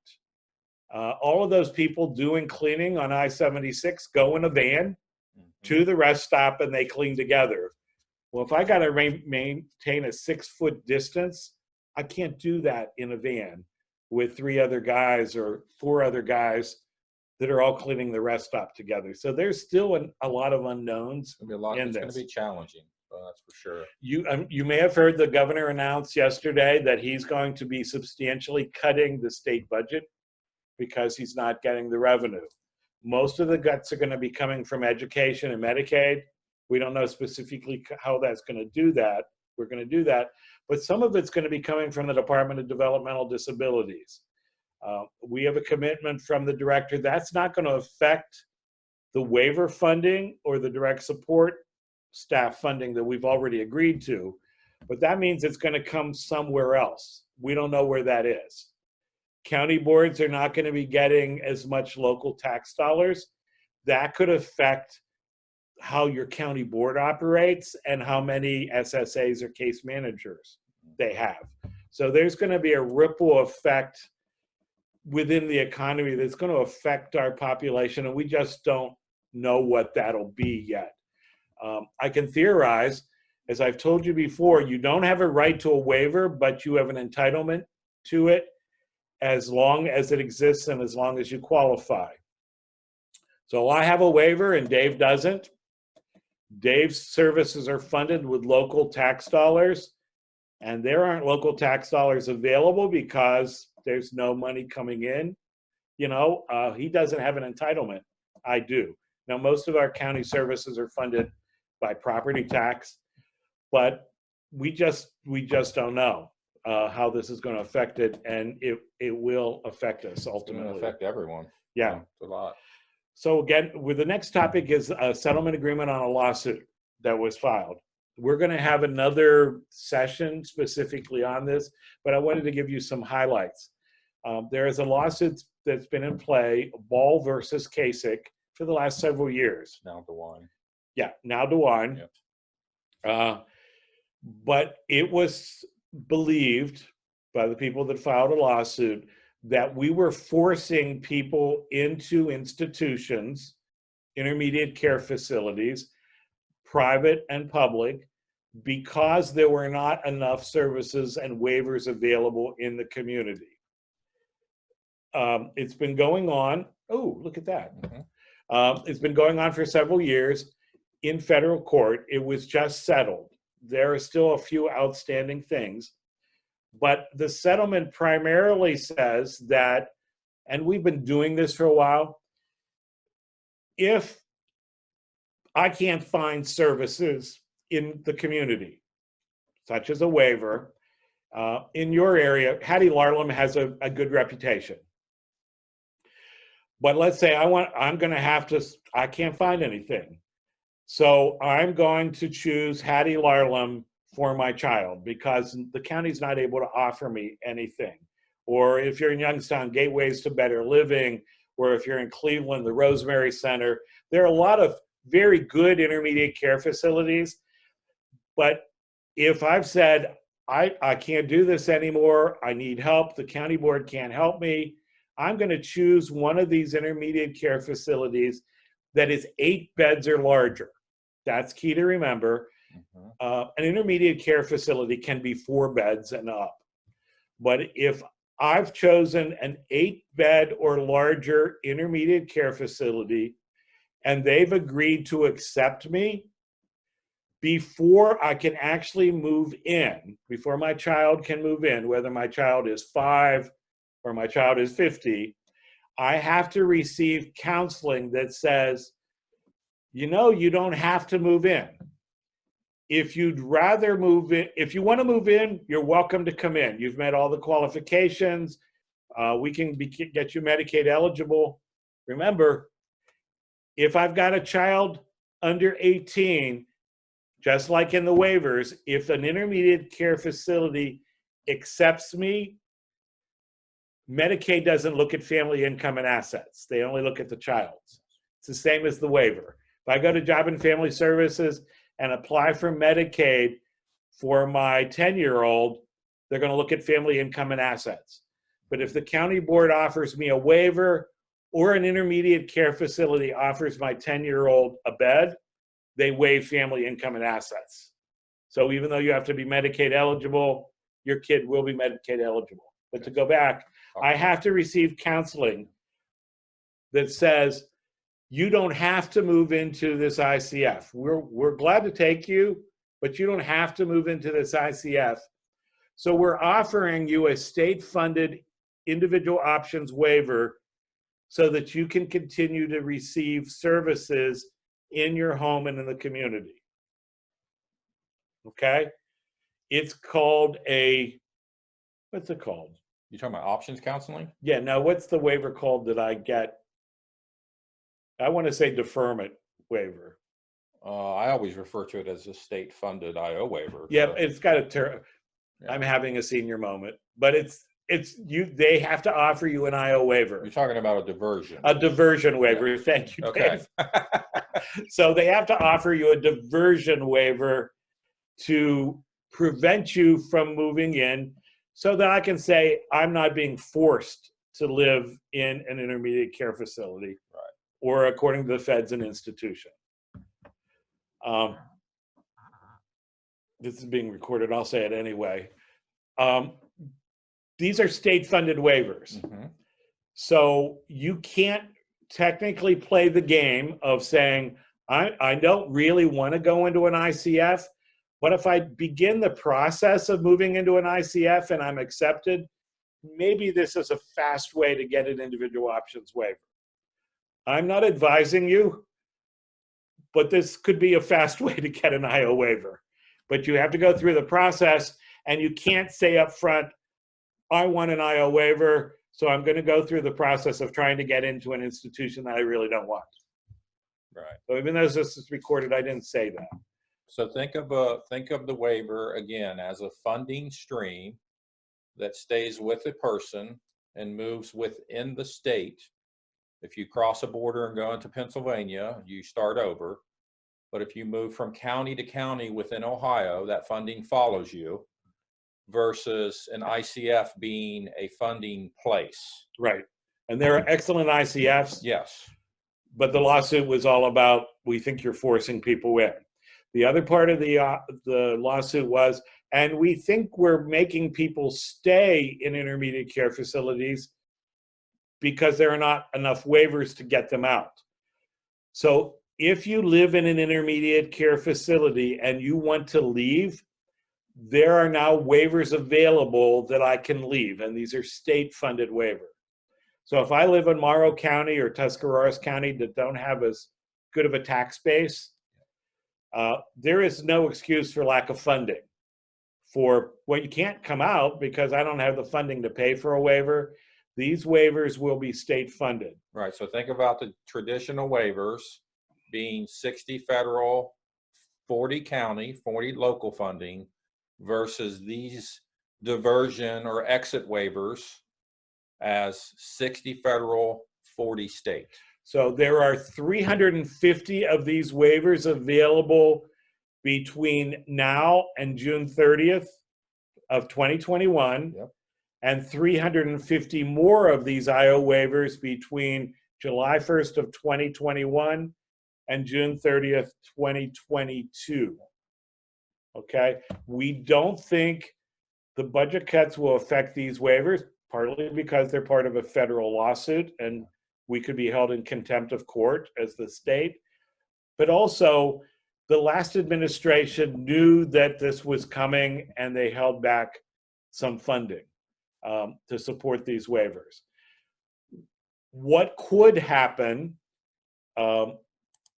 All of those people doing cleaning on I-76 go in a van to the rest stop and they clean together. Well, if I got to maintain a 6-foot distance, I can't do that in a van with 3 other guys or 4 other guys that are all cleaning the rest stop together. So there's still a lot of unknowns. It's going to be challenging. That's for sure. You may have heard the governor announce yesterday that he's going to be substantially cutting the state budget because he's not getting the revenue. Most of the cuts are going to be coming from education and Medicaid. We don't know specifically how that's going to do that. We're going to do that. But some of it's going to be coming from the Department of Developmental Disabilities. We have a commitment from the director. That's not going to affect the waiver funding or the direct support staff funding that we've already agreed to. But that means it's going to come somewhere else. We don't know where that is. County boards are not going to be getting as much local tax dollars. That could affect how your county board operates and how many SSAs or case managers they have. So there's going to be a ripple effect within the economy that's going to affect our population, and we just don't know what that'll be yet. I can theorize, as I've told you before, you don't have a right to a waiver, but you have an entitlement to it as long as it exists and as long as you qualify. So I have a waiver and Dave doesn't. Dave's services are funded with local tax dollars, and there aren't local tax dollars available because there's no money coming in. You know, he doesn't have an entitlement. I do. Now, most of our county services are funded by property tax, but we just don't know how this is going to affect it, and it will affect us ultimately. It's going to affect everyone. Yeah. It's a lot. So again, with the next topic is a settlement agreement on a lawsuit that was filed. We're going to have another session specifically on this, but I wanted to give you some highlights. There is a lawsuit that's been in play, Ball versus Kasich, for the last several years. Now DeWine. Yeah, now DeWine. Yep. But it was believed by the people that filed a lawsuit that we were forcing people into institutions, intermediate care facilities, private and public, because there were not enough services and waivers available in the community. It's been going on. Oh, look at that. Mm-hmm. It's been going on for several years in federal court. It was just settled. There are still a few outstanding things, but the settlement primarily says that, and we've been doing this for a while, if I can't find services in the community, such as a waiver, in your area, Hattie Larlam has a good reputation. But let's say I can't find anything. So I'm going to choose Hattie Larlam for my child because the county's not able to offer me anything. Or if you're in Youngstown, Gateways to Better Living, or if you're in Cleveland, the Rosemary Center, there are a lot of very good intermediate care facilities. But if I've said, I can't do this anymore, I need help, the county board can't help me, I'm going to choose one of these intermediate care facilities that is 8 beds or larger. That's key to remember. Mm-hmm. An intermediate care facility can be 4 beds and up. But if I've chosen an 8-bed or larger intermediate care facility and they've agreed to accept me, before I can actually move in, before my child can move in, whether my child is 5 or my child is 50, I have to receive counseling that says, you know, you don't have to move in. If you'd rather move in, if you want to move in, you're welcome to come in. You've met all the qualifications. We can get you Medicaid eligible. Remember, if I've got a child under 18, just like in the waivers, if an intermediate care facility accepts me, Medicaid doesn't look at family income and assets. They only look at the child's. It's the same as the waiver. If I go to Job and Family Services and apply for Medicaid for my 10-year-old, they're going to look at family income and assets. But if the county board offers me a waiver or an intermediate care facility offers my 10-year-old a bed, they waive family income and assets. So even though you have to be Medicaid eligible, your kid will be Medicaid eligible. But to go back, I have to receive counseling that says, you don't have to move into this ICF. We're glad to take you, but you don't have to move into this ICF. So we're offering you a state-funded individual options waiver so that you can continue to receive services in your home and in the community. Okay? It's called what's it called? You talking about options counseling? Yeah, now what's the waiver called that I get? I want to say deferment waiver. I always refer to it as a state-funded IO waiver. Yeah, it's got a term. Yeah. I'm having a senior moment, but they have to offer you an IO waiver. You're talking about a diversion. A diversion waiver. Yeah. Thank you, Dave. Okay. So they have to offer you a diversion waiver to prevent you from moving in so that I can say I'm not being forced to live in an intermediate care facility. Right. Or according to the feds, an institution. This is being recorded. I'll say it anyway. These are state-funded waivers. Mm-hmm. So you can't technically play the game of saying, I don't really want to go into an ICF, but if I begin the process of moving into an ICF and I'm accepted, maybe this is a fast way to get an individual options waiver. I'm not advising you, but this could be a fast way to get an IO waiver. But you have to go through the process, and you can't say up front, I want an IO waiver, so I'm going to go through the process of trying to get into an institution that I really don't want. Right. So even though this is recorded, I didn't say that. So think of the waiver again as a funding stream that stays with the person and moves within the state. If you cross a border and go into Pennsylvania, you start over. But if you move from county to county within Ohio, that funding follows you, versus an ICF being a funding place. Right. And there are excellent ICFs. Yes. But the lawsuit was all about, we think you're forcing people in. The other part of the lawsuit was, and we think we're making people stay in intermediate care facilities because there are not enough waivers to get them out. So if you live in an intermediate care facility and you want to leave, there are now waivers available that I can leave, and these are state-funded waivers. So if I live in Morrow County or Tuscarawas County that don't have as good of a tax base, there is no excuse for lack of funding. You can't come out because I don't have the funding to pay for a waiver. These waivers will be state funded. Right. So think about the traditional waivers being 60 federal, 40 county, 40 local funding versus these diversion or exit waivers as 60 federal, 40 state. So there are 350 of these waivers available between now and June 30th of 2021. Yep. And 350 more of these IO waivers between July 1st of 2021 and June 30th, 2022. Okay, we don't think the budget cuts will affect these waivers, partly because they're part of a federal lawsuit and we could be held in contempt of court as the state, but also the last administration knew that this was coming and they held back some funding to support these waivers. what could happen,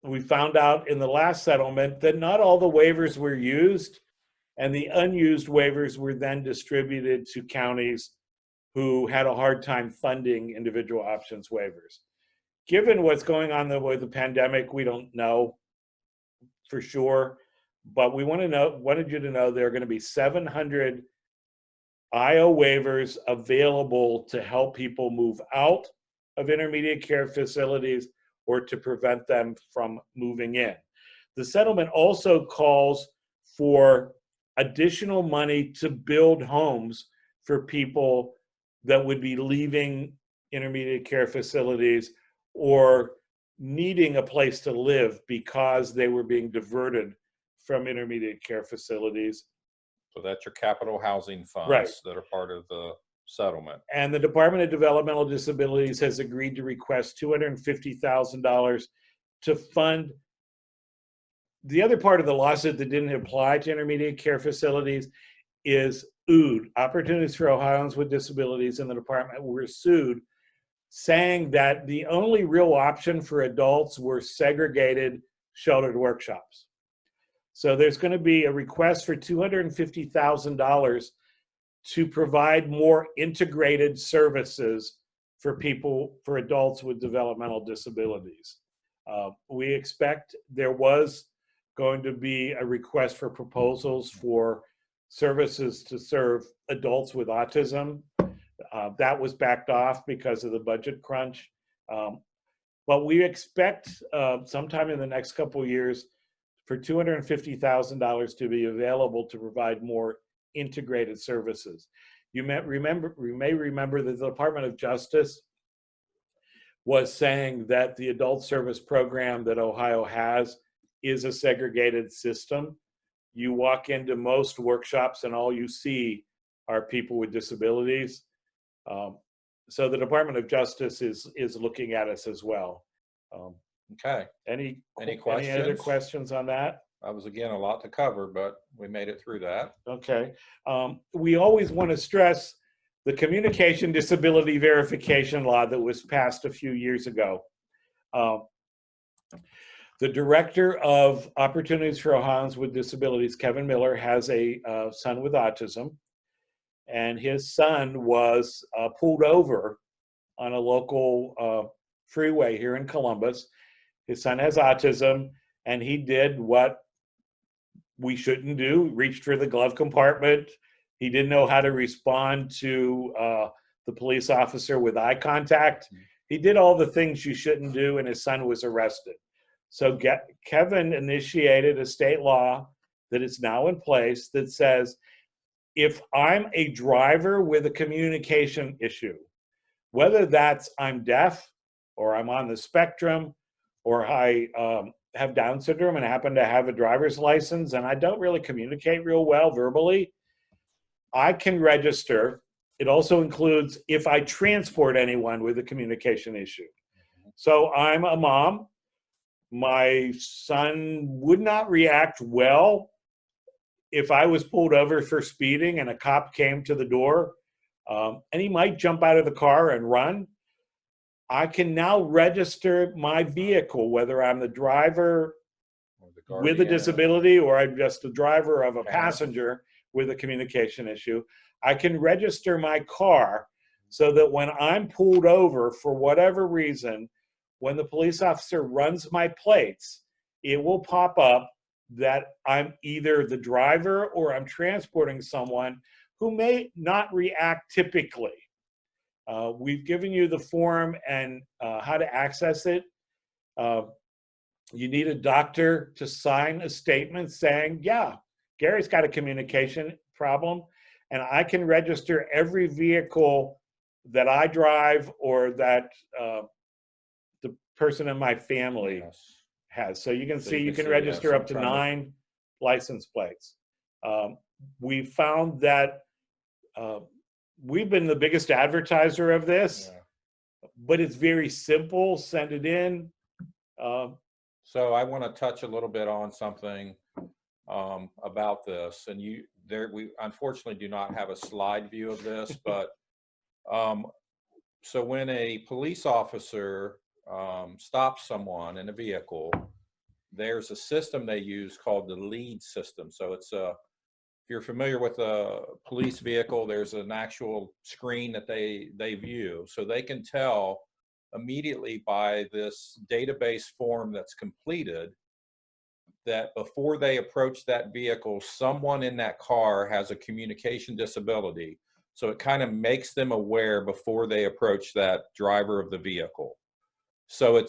we found out in the last settlement that not all the waivers were used, and the unused waivers were then distributed to counties who had a hard time funding individual options waivers. Given what's going on with the pandemic, we don't know for sure, but we wanted you to know there are going to be 700 IO waivers available to help people move out of intermediate care facilities or to prevent them from moving in. The settlement also calls for additional money to build homes for people that would be leaving intermediate care facilities or needing a place to live because they were being diverted from intermediate care facilities. So that's your capital housing funds Right. that are part of the settlement. And the Department of Developmental Disabilities has agreed to request $250,000 to fund. The other part of the lawsuit that didn't apply to intermediate care facilities is OOD, Opportunities for Ohioans with Disabilities, and the department were sued, saying that the only real option for adults were segregated sheltered workshops. So there's going to be a request for $250,000 to provide more integrated services for people, for adults with developmental disabilities. We expect there was going to be a request for proposals for services to serve adults with autism. That was backed off because of the budget crunch. But we expect sometime in the next couple of years for $250,000 to be available to provide more integrated services. You may remember that the Department of Justice was saying that the adult service program that Ohio has is a segregated system. You walk into most workshops and all you see are people with disabilities. So the Department of Justice is looking at us as well. Okay. Any questions? Any other questions on that? That was, again, a lot to cover, but we made it through that. Okay. We always want to stress the communication disability verification law that was passed a few years ago. The director of Opportunities for Ohioans with Disabilities, Kevin Miller, has a son with autism, and his son was pulled over on a local freeway here in Columbus. His son has autism, and he did what we shouldn't do, reached for the glove compartment. He didn't know how to respond to the police officer with eye contact. He did all the things you shouldn't do, and his son was arrested. So Kevin initiated a state law that is now in place that says, if I'm a driver with a communication issue, whether that's I'm deaf or I'm on the spectrum or I have Down syndrome and happen to have a driver's license and I don't really communicate real well verbally, I can register. It also includes if I transport anyone with a communication issue. So I'm a mom. My son would not react well if I was pulled over for speeding and a cop came to the door, and he might jump out of the car and run. I can now register my vehicle, whether I'm the driver with a disability or I'm just a driver of a passenger with a communication issue. I can register my car so that when I'm pulled over for whatever reason, when the police officer runs my plates, it will pop up that I'm either the driver or I'm transporting someone who may not react typically. We've given you the form and how to access it. You need a doctor to sign a statement saying, yeah, Gary's got a communication problem, and I can register every vehicle that I drive or that the person in my family has. So you can see you can register up to 9 license plates. We found that we've been the biggest advertiser of this, but it's very simple. Send it in. So I want to touch a little bit on something about this, and we unfortunately do not have a slide view of this, but So when a police officer stops someone in a vehicle, there's a system they use called the lead system. So it's if you're familiar with a police vehicle, there's an actual screen that they view. So they can tell immediately by this database form that's completed that before they approach that vehicle, someone in that car has a communication disability. So it kind of makes them aware before they approach that driver of the vehicle. So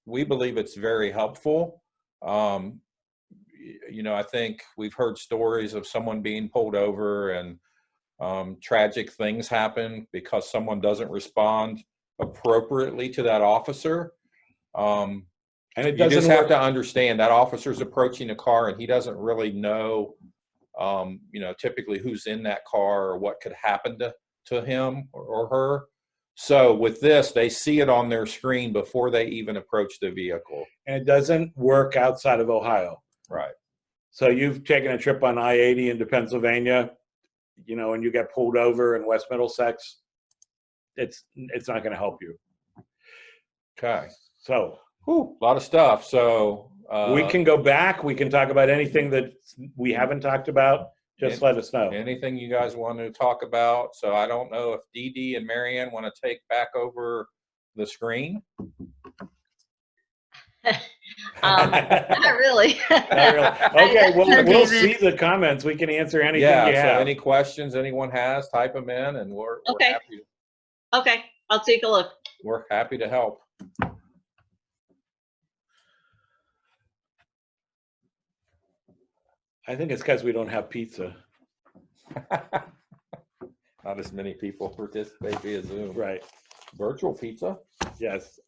we believe it's very helpful. You know, I think we've heard stories of someone being pulled over and tragic things happen because someone doesn't respond appropriately to that officer. And it You doesn't just have work. to understand that officer's approaching a car and he doesn't really know, you know, typically who's in that car or what could happen to him or her. So with this, they see it on their screen before they even approach the vehicle. And it doesn't work outside of Ohio. Right. So you've taken a trip on I-80 into Pennsylvania, you know, and you get pulled over in West Middlesex. It's not going to help you. Okay. So Whew, a lot of stuff. So we can go back. We can talk about anything that we haven't talked about. Just let us know. Anything you guys want to talk about. So I don't know if Dee Dee and Marianne want to take back over the screen. Not really. Not really. Okay, well, we'll see the comments. We can answer anything Yeah, you so have. any questions anyone has, type them in and we're Okay. happy. Okay, I'll take a look. We're happy to help. I think it's because we don't have pizza. Not as many people participate via Zoom. Right. Virtual pizza. Yes.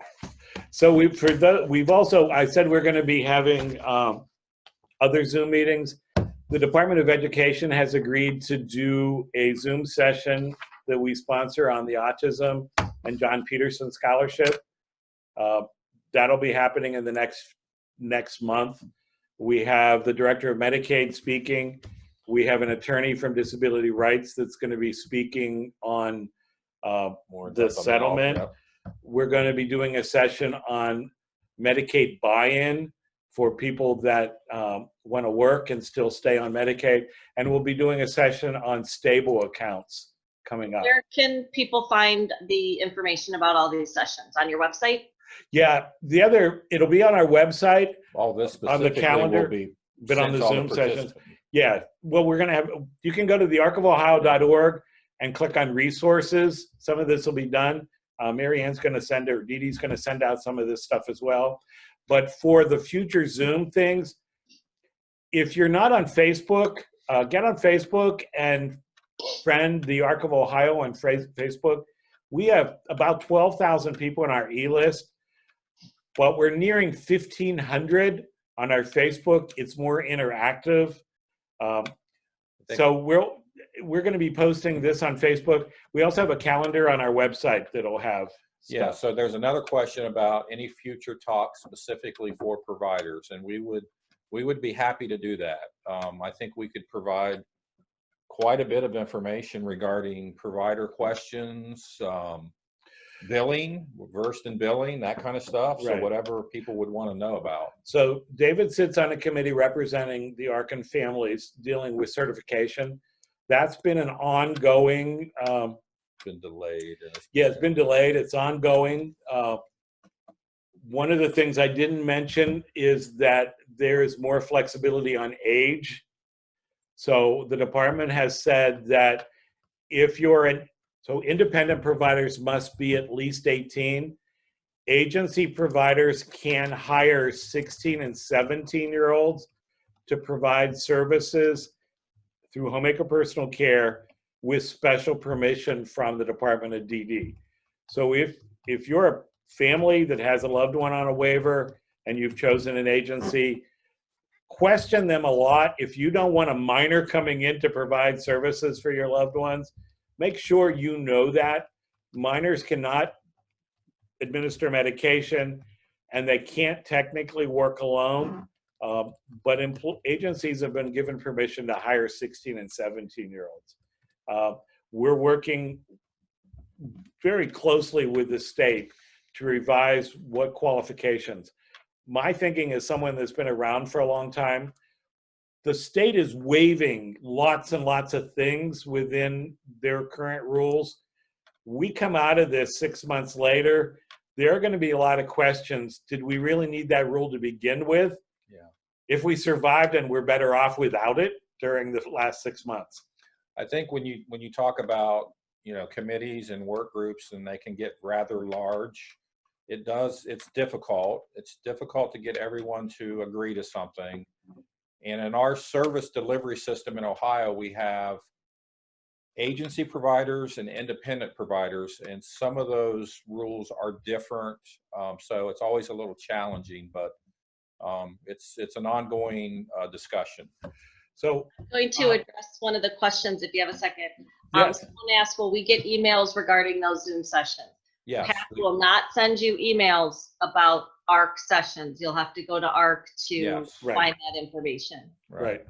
So we've also, I said we're going to be having other Zoom meetings. The Department of Education has agreed to do a Zoom session that we sponsor on the Autism and John Peterson Scholarship. That'll be happening in the next month. We have the Director of Medicaid speaking. We have an attorney from Disability Rights that's going to be speaking on the settlement. Yep. We're going to be doing a session on Medicaid buy-in for people that want to work and still stay on Medicaid. And we'll be doing a session on stable accounts coming up. Where can people find the information about all these sessions? On your website? Yeah, it'll be on our website. All this On the specifically calendar, will be but on sent the to all Zoom sessions. participants. Yeah, well, we're going to have, you can go to thearchofohio.org and click on resources. Some of this will be done. Mary Ann's going to send, or Dee Dee's going to send out some of this stuff as well. But for the future Zoom things, if you're not on Facebook, get on Facebook and friend the Arc of Ohio on Facebook. We have about 12,000 people in our e-list, but we're nearing 1,500 on our Facebook. It's more interactive. So we're going to be posting this on Facebook. We also have a calendar on our website that'll have stuff. Yeah, so there's another question about any future talks specifically for providers, and we would be happy to do that. I think we could provide quite a bit of information regarding provider questions, billing, versed in billing, that kind of stuff. So Right. whatever people would want to know about. So David sits on a committee representing the Arkin families dealing with certification. That's been an ongoing. Been delayed. Yeah, it's been delayed. It's ongoing. One of the things I didn't mention is that there is more flexibility on age. So the department has said that if you're so independent providers must be at least 18. Agency providers can hire 16 and 17-year-olds to provide services through Homemaker Personal Care with special permission from the Department of DD. So if you're a family that has a loved one on a waiver and you've chosen an agency, question them a lot. If you don't want a minor coming in to provide services for your loved ones, make sure you know that. Minors cannot administer medication and they can't technically work alone, but agencies have been given permission to hire 16 and 17-year-olds. We're working very closely with the state to revise what qualifications. My thinking as someone that's been around for a long time, the state is waiving lots and lots of things within their current rules. We come out of this 6 months later, there are going to be a lot of questions. Did we really need that rule to begin with? Yeah. If we survived and we're better off without it during the last 6 months. I think when you talk about, you know, committees and work groups, and they can get rather large, it's difficult. It's difficult to get everyone to agree to something. And in our service delivery system in Ohio, we have agency providers and independent providers, and some of those rules are different. So it's always a little challenging, but it's an ongoing discussion. So I'm going to address one of the questions if you have a second. yes. Someone asked, will we get emails regarding those Zoom sessions? Yes. PAC will not send you emails about ARC sessions. You'll have to go to ARC to Yes. Right. find that information. Right.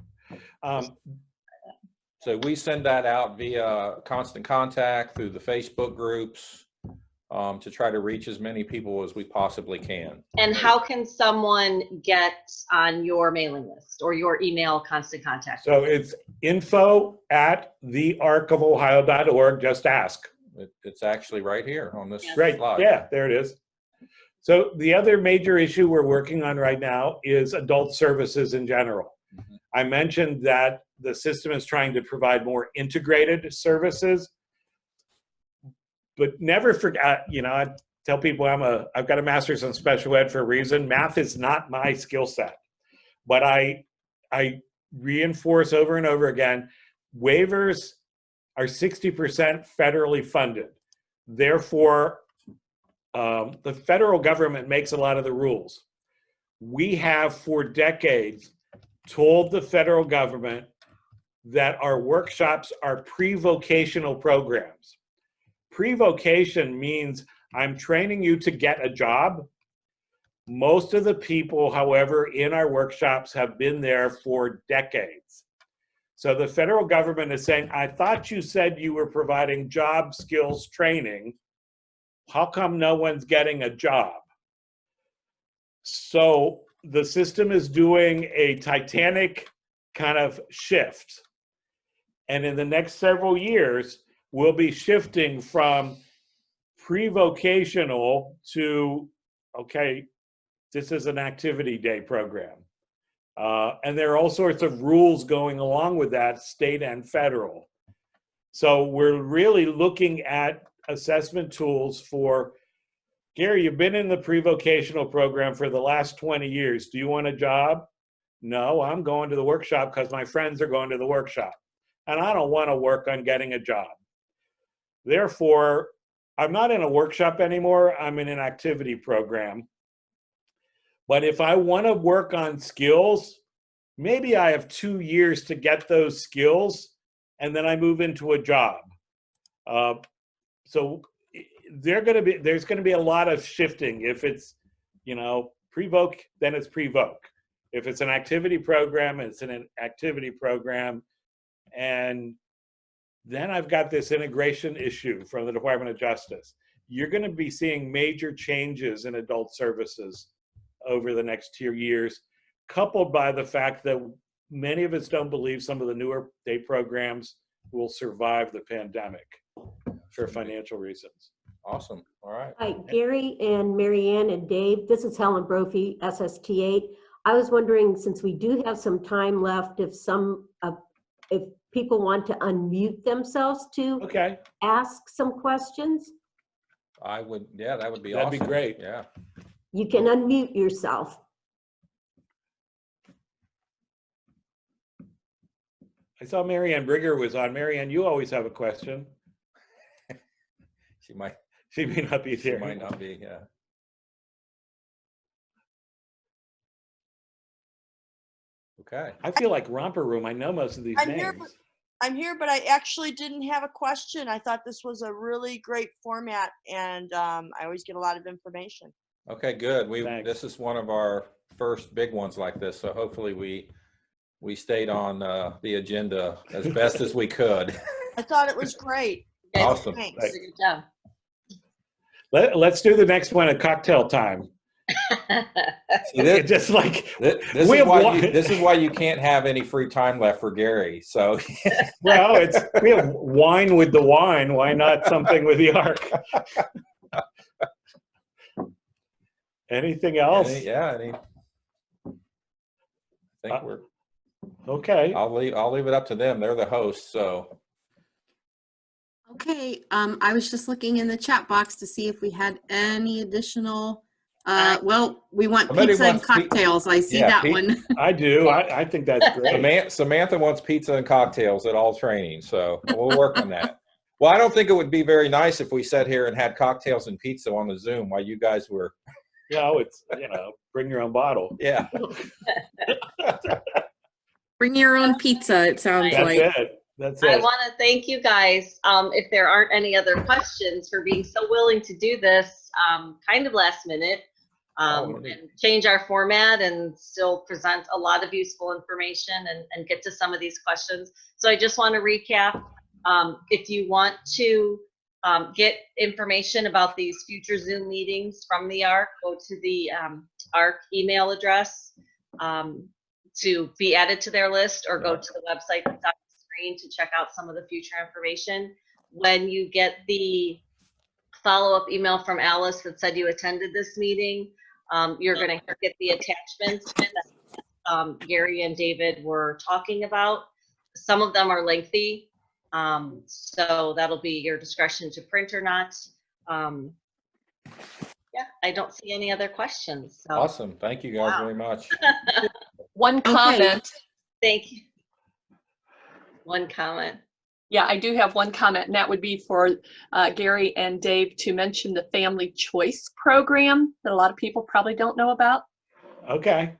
So we send that out via constant contact through the Facebook groups to try to reach as many people as we possibly can. And how can someone get on your mailing list or your email constant contact? So it's info@thearcofohio.org. Just ask. It's actually right here on this Right. slide. Yeah, there it is. So the other major issue we're working on right now is adult services in general. Mm-hmm. I mentioned that the system is trying to provide more integrated services, but never forget, you know, I tell people I've got a master's in special ed for a reason. Math is not my skill set, but I reinforce over and over again, waivers are 60% federally funded. Therefore, the federal government makes a lot of the rules. We have for decades told the federal government that our workshops are pre-vocational programs. Pre-vocation means I'm training you to get a job. Most of the people, however, in our workshops have been there for decades. So the federal government is saying, I thought you said you were providing job skills training. How come no one's getting a job? So the system is doing a titanic kind of shift. And in the next several years, we'll be shifting from pre-vocational to, okay, this is an activity day program. And there are all sorts of rules going along with that, state and federal. So we're really looking at assessment tools for, Gary, you've been in the pre-vocational program for the last 20 years. Do you want a job? No, I'm going to the workshop because my friends are going to the workshop. And I don't want to work on getting a job. Therefore, I'm not in a workshop anymore. I'm in an activity program. But if I want to work on skills, maybe I have 2 years to get those skills, and then I move into a job. So there's going to be a lot of shifting. If it's, you know, pre-voc, then it's pre-voc. If it's an activity program, it's an activity program. And then I've got this integration issue from the Department of Justice. You're going to be seeing major changes in adult services over the next 2 years, coupled by the fact that many of us don't believe some of the newer day programs will survive the pandemic for financial reasons. Awesome. All right. Hi, Gary and Marianne and Dave. This is Helen Brophy, SST8. I was wondering, since we do have some time left, if people want to unmute themselves to Okay, ask some questions, I would, yeah, that would be that'd awesome. be great. Yeah. you can unmute yourself. I saw Marianne Brigger was on. Marianne, you always have a question. She might not be She here. might not be, yeah. Okay. I feel like Romper Room. I know most of these I'm names. here, I'm here, but I actually didn't have a question. I thought this was a really great format, and I always get a lot of information. Okay, good. Thanks. This is one of our first big ones like this, so hopefully we stayed on the agenda as best as we could. I thought it was great. Awesome. Thanks. Good job. Let's do the next one at cocktail time. See, this, Just like this we is have why one- this is why you can't have any free time left for Gary. So well, we have wine with the wine. Why not something with the ark? Anything else? I think we're. Okay. I'll leave it up to them. They're the hosts, so. Okay, I was just looking in the chat box to see if we had any additional, well, we want Somebody pizza and wants pi- cocktails. I see Yeah, that pi- one. I do. I think that's great. Samantha wants pizza and cocktails at all training, so we'll work on that. Well, I don't think it would be very nice if we sat here and had cocktails and pizza on the Zoom while you guys were. It's bring your own bottle. Yeah. Bring your own pizza, it sounds That's like. it. That's I it. want to thank you guys, if there aren't any other questions, for being so willing to do this kind of last minute and change our format and still present a lot of useful information and get to some of these questions. So I just want to recap. If you want to get information about these future Zoom meetings from the ARC, go to the ARC email address to be added to their list, or go to the website that's on the screen to check out some of the future information. When you get the follow-up email from Alice that said you attended this meeting, you're going to get the attachments that Gary and David were talking about. Some of them are lengthy, so that'll be your discretion to print or not. Yeah, I don't see any other questions. So. Awesome. Thank you guys very much. One comment. Thank you. One comment. Yeah, I do have one comment, and that would be for Gary and Dave to mention the Family Choice Program that a lot of people probably don't know about. Okay.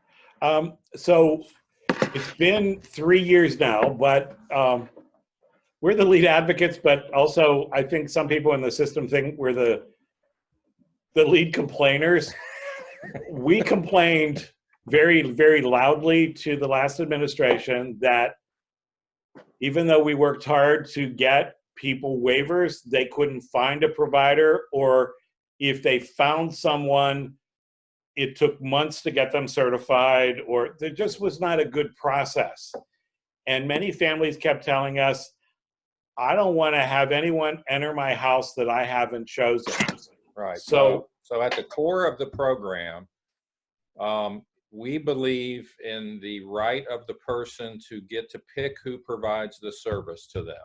So it's been 3 years now, but we're the lead advocates, but also I think some people in the system think we're the lead complainers. We complained very, very loudly to the last administration that even though we worked hard to get people waivers, they couldn't find a provider, or if they found someone, it took months to get them certified, or there just was not a good process. And many families kept telling us, I don't want to have anyone enter my house that I haven't chosen. Right. So at the core of the program, we believe in the right of the person to get to pick who provides the service to them.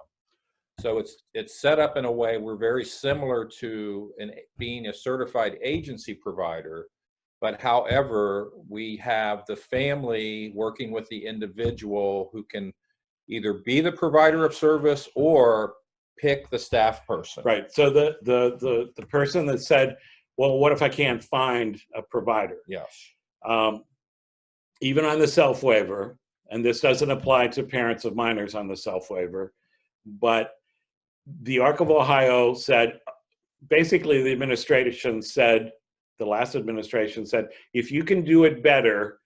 So it's set up in a way we're very similar to being a certified agency provider, but however, we have the family working with the individual who can either be the provider of service or pick the staff person. right. So the person that said, well, what if I can't find a provider? Yes. Even on the self-waiver, and this doesn't apply to parents of minors on the self-waiver, but the ARC of Ohio said, basically the administration said, the last administration said, if you can do it better,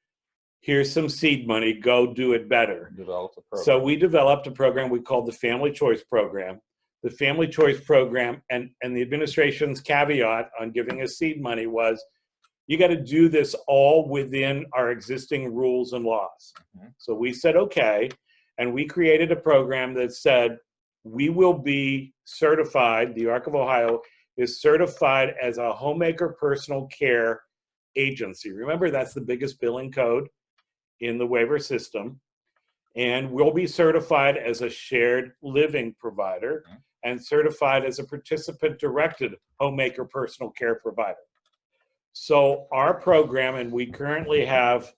here's some seed money, go do it better. Develop a program. So we developed a program we called the Family Choice Program. The Family Choice Program, and the administration's caveat on giving us seed money was, you got to do this all within our existing rules and laws. Mhm. So we said, okay, and we created a program that said, we will be certified, the ARC of Ohio is certified as a homemaker personal care agency. Remember, that's the biggest billing code in the waiver system. And we'll be certified as a shared living provider and certified as a participant-directed homemaker personal care provider. So our program, and we currently have,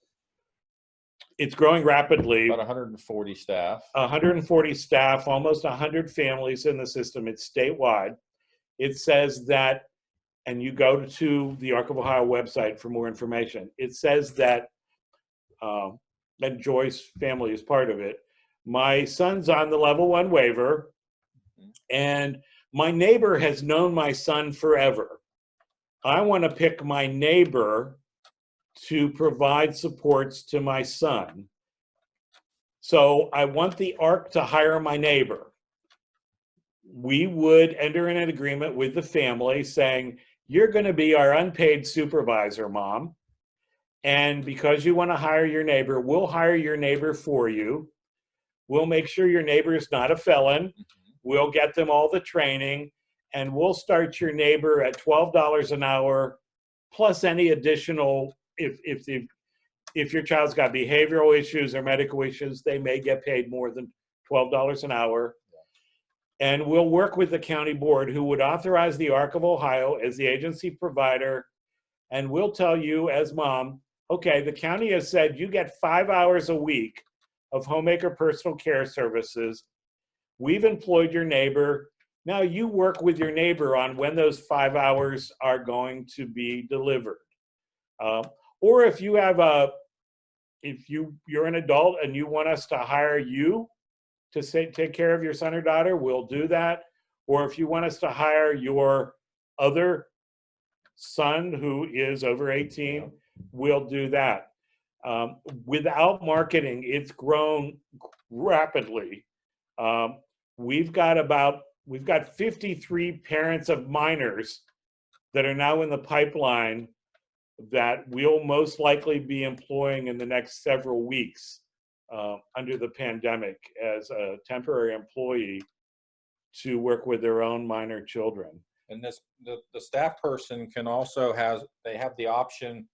it's growing rapidly. About 140 staff. 140 staff, almost 100 families in the system. It's statewide. It says that, and you go to the ARC of Ohio website for more information. It says that, and Joy's family is part of it. My son's on the level 1 waiver, and my neighbor has known my son forever. I want to pick my neighbor to provide supports to my son. So I want the ARC to hire my neighbor. We would enter in an agreement with the family saying, you're going to be our unpaid supervisor, Mom. And because you want to hire your neighbor, we'll hire your neighbor for you. We'll make sure your neighbor is not a felon. We'll get them all the training, and we'll start your neighbor at $12 an hour, plus any additional, if your child's got behavioral issues or medical issues, they may get paid more than $12 an hour. And we'll work with the county board, who would authorize the ARC of Ohio as the agency provider. And we'll tell you as mom, okay, the county has said you get 5 hours a week of homemaker personal care services. We've employed your neighbor. Now you work with your neighbor on when those 5 hours are going to be delivered. Or if you have you're an adult and you want us to hire you to take care of your son or daughter, we'll do that. Or if you want us to hire your other son who is over 18, we'll do that. Without marketing, it's grown rapidly. We've got 53 parents of minors that are now in the pipeline that we'll most likely be employing in the next several weeks under the pandemic as a temporary employee to work with their own minor children. And the staff person can also have the option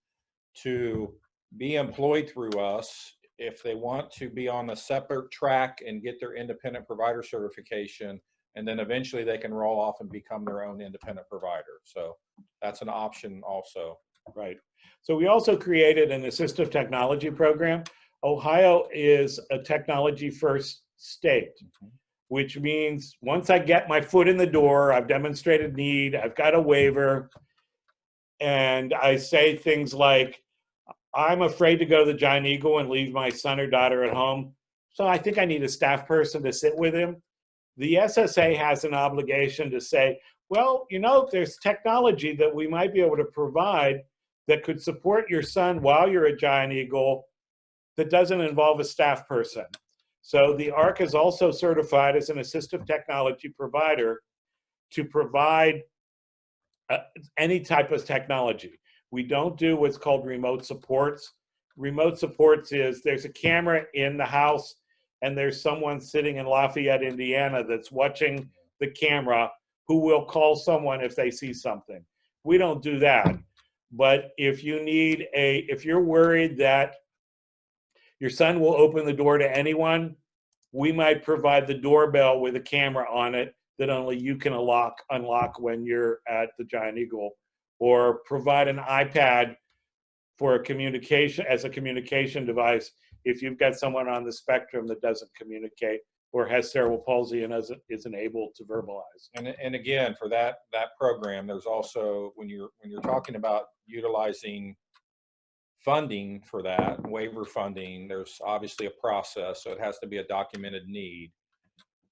to be employed through us if they want to be on a separate track and get their independent provider certification, and then eventually they can roll off and become their own independent provider. So that's an option also. Right. So we also created an assistive technology program. Ohio is a technology first state, which means once I get my foot in the door, I've demonstrated need, I've got a waiver, and I say things like, I'm afraid to go to the Giant Eagle and leave my son or daughter at home, so I think I need a staff person to sit with him. The SSA has an obligation to say, well, you know, there's technology that we might be able to provide that could support your son while you're at Giant Eagle that doesn't involve a staff person. So the ARC is also certified as an assistive technology provider to provide any type of technology. We don't do what's called remote supports. Remote supports is there's a camera in the house and there's someone sitting in Lafayette, Indiana that's watching the camera who will call someone if they see something. We don't do that. But if you're worried that your son will open the door to anyone, we might provide the doorbell with a camera on it that only you can unlock when you're at the Giant Eagle, or provide an iPad for a communication device if you've got someone on the spectrum that doesn't communicate or has cerebral palsy and isn't able to verbalize. And again, for that program, there's also, when you're talking about utilizing funding for that, waiver funding, there's obviously a process, so it has to be a documented need.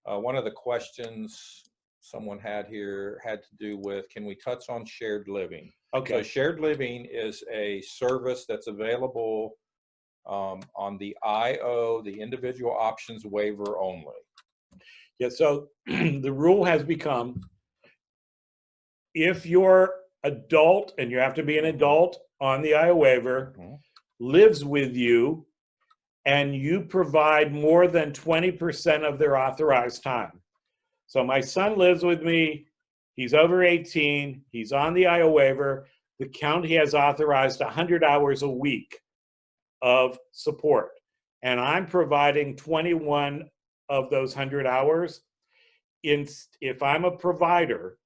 One of the questions someone had here had to do with, can we touch on shared living? Okay. So shared living is a service that's available on the IO, the individual options waiver only. Yeah, so the rule has become, if you're adult, and you have to be an adult on the IO waiver, lives with you, and you provide more than 20% of their authorized time. So my son lives with me, he's over 18, he's on the IO waiver, the county has authorized 100 hours a week of support, and I'm providing 21 of those 100 hours. If I'm a provider,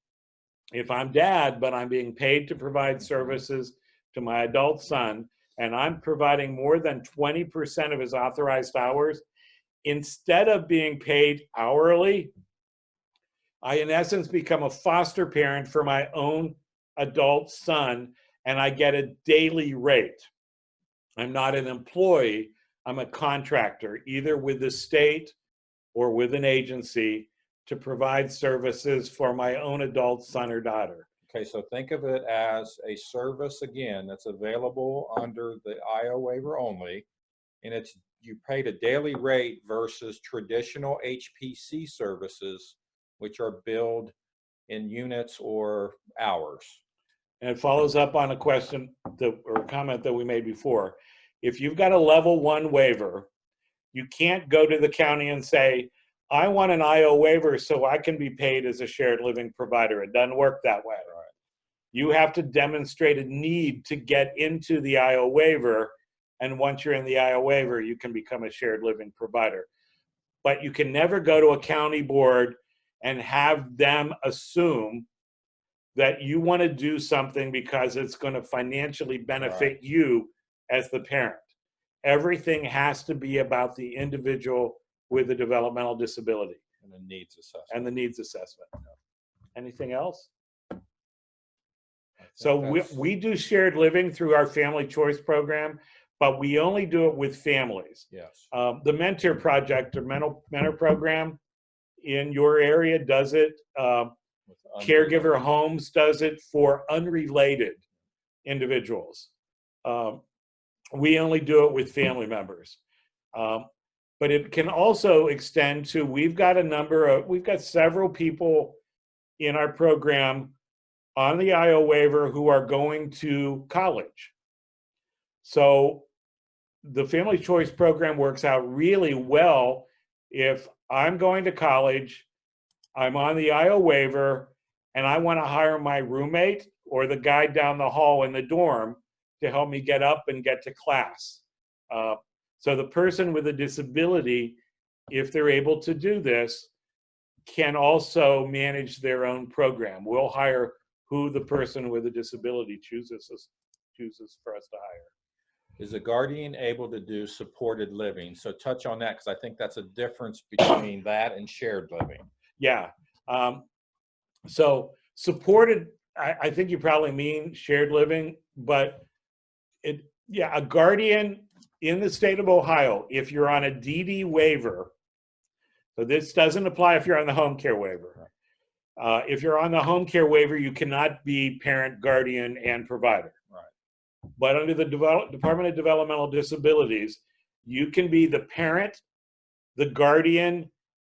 if I'm dad, but I'm being paid to provide services to my adult son, and I'm providing more than 20% of his authorized hours, instead of being paid hourly, I, in essence, become a foster parent for my own adult son, and I get a daily rate. I'm not an employee, I'm a contractor, either with the state or with an agency to provide services for my own adult son or daughter. Okay, so think of it as a service, again, that's available under the IO waiver only, and you paid a daily rate versus traditional HPC services, which are billed in units or hours. and it follows up on a question or a comment that we made before. If you've got a level 1 waiver, you can't go to the county and say, I want an IO waiver so I can be paid as a shared living provider. It doesn't work that way. Right. You have to demonstrate a need to get into the IO waiver, and once you're in the IO waiver, you can become a shared living provider. But you can never go to a county board and have them assume that you want to do something because it's going to financially benefit you as the parent. Everything has to be about the individual with a developmental disability. And the needs assessment. And the needs assessment. Anything else? I So think that's- we do shared living through our family choice program, but we only do it with families. Yes. The Mentor Project or mentor program in your area does it. With Caregiver Homes does it for unrelated individuals. We only do it with family members. But it can also extend to, we've got several people in our program on the IO waiver who are going to college. So the family choice program works out really well if I'm going to college, I'm on the IO waiver, and I want to hire my roommate or the guy down the hall in the dorm to help me get up and get to class. So the person with a disability, if they're able to do this, can also manage their own program. We'll hire who the person with a disability chooses for us to hire. Is a guardian able to do supported living? So touch on that, because I think that's a difference between that and shared living. Yeah. So supported, I think you probably mean shared living, but a guardian in the state of Ohio, if you're on a DD waiver, so this doesn't apply if you're on the home care waiver. If you're on the home care waiver, you cannot be parent, guardian, and provider. Right. But under the Department of Developmental Disabilities, you can be the parent, the guardian,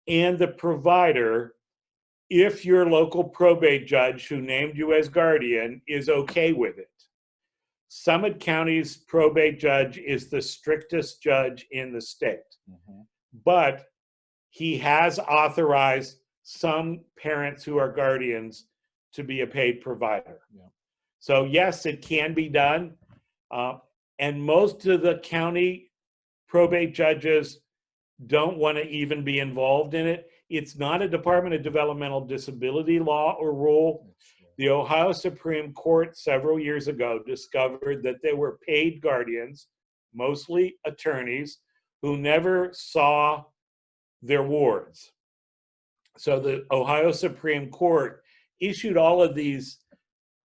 and the provider if your local probate judge who named you as guardian is okay with it. Summit County's probate judge is the strictest judge in the state, but he has authorized some parents who are guardians to be a paid provider. Yeah. So yes, it can be done. And most of the county probate judges don't want to even be involved in it. It's not a Department of Developmental Disability law or rule. The Ohio Supreme Court several years ago discovered that there were paid guardians, mostly attorneys, who never saw their wards. So the Ohio Supreme Court issued all of these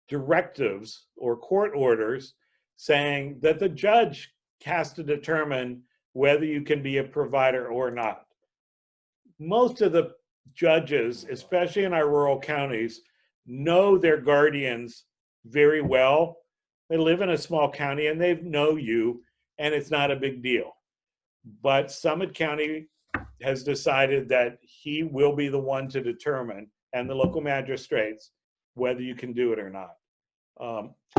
directives or court orders saying that the judge has to determine whether you can be a provider or not. Most of the judges, especially in our rural counties, know their guardians very well. They live in a small county and they know you, and it's not a big deal. But Summit County has decided that he will be the one to determine, and the local magistrates, whether you can do it or not.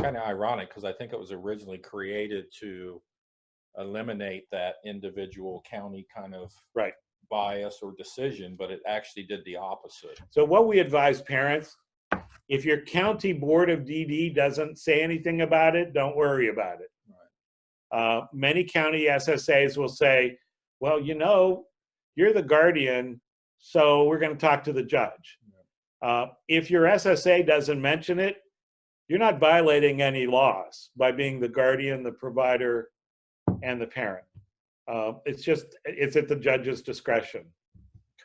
Kind of ironic, because I think it was originally created to eliminate that individual county kind of Right. bias or decision, but it actually did the opposite. So what we advise parents, if your county board of DD doesn't say anything about it, don't worry about it. Right. Many county SSAs will say, well, you know, you're the guardian, so we're going to talk to the judge. If your SSA doesn't mention it, you're not violating any laws by being the guardian, the provider, and the parent. It's at the judge's discretion.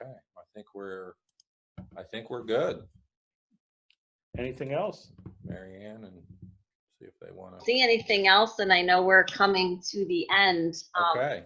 Okay, I think we're good. Anything else? Mary Ann, and see if they want to. See anything else? And I know we're coming to the end. Okay.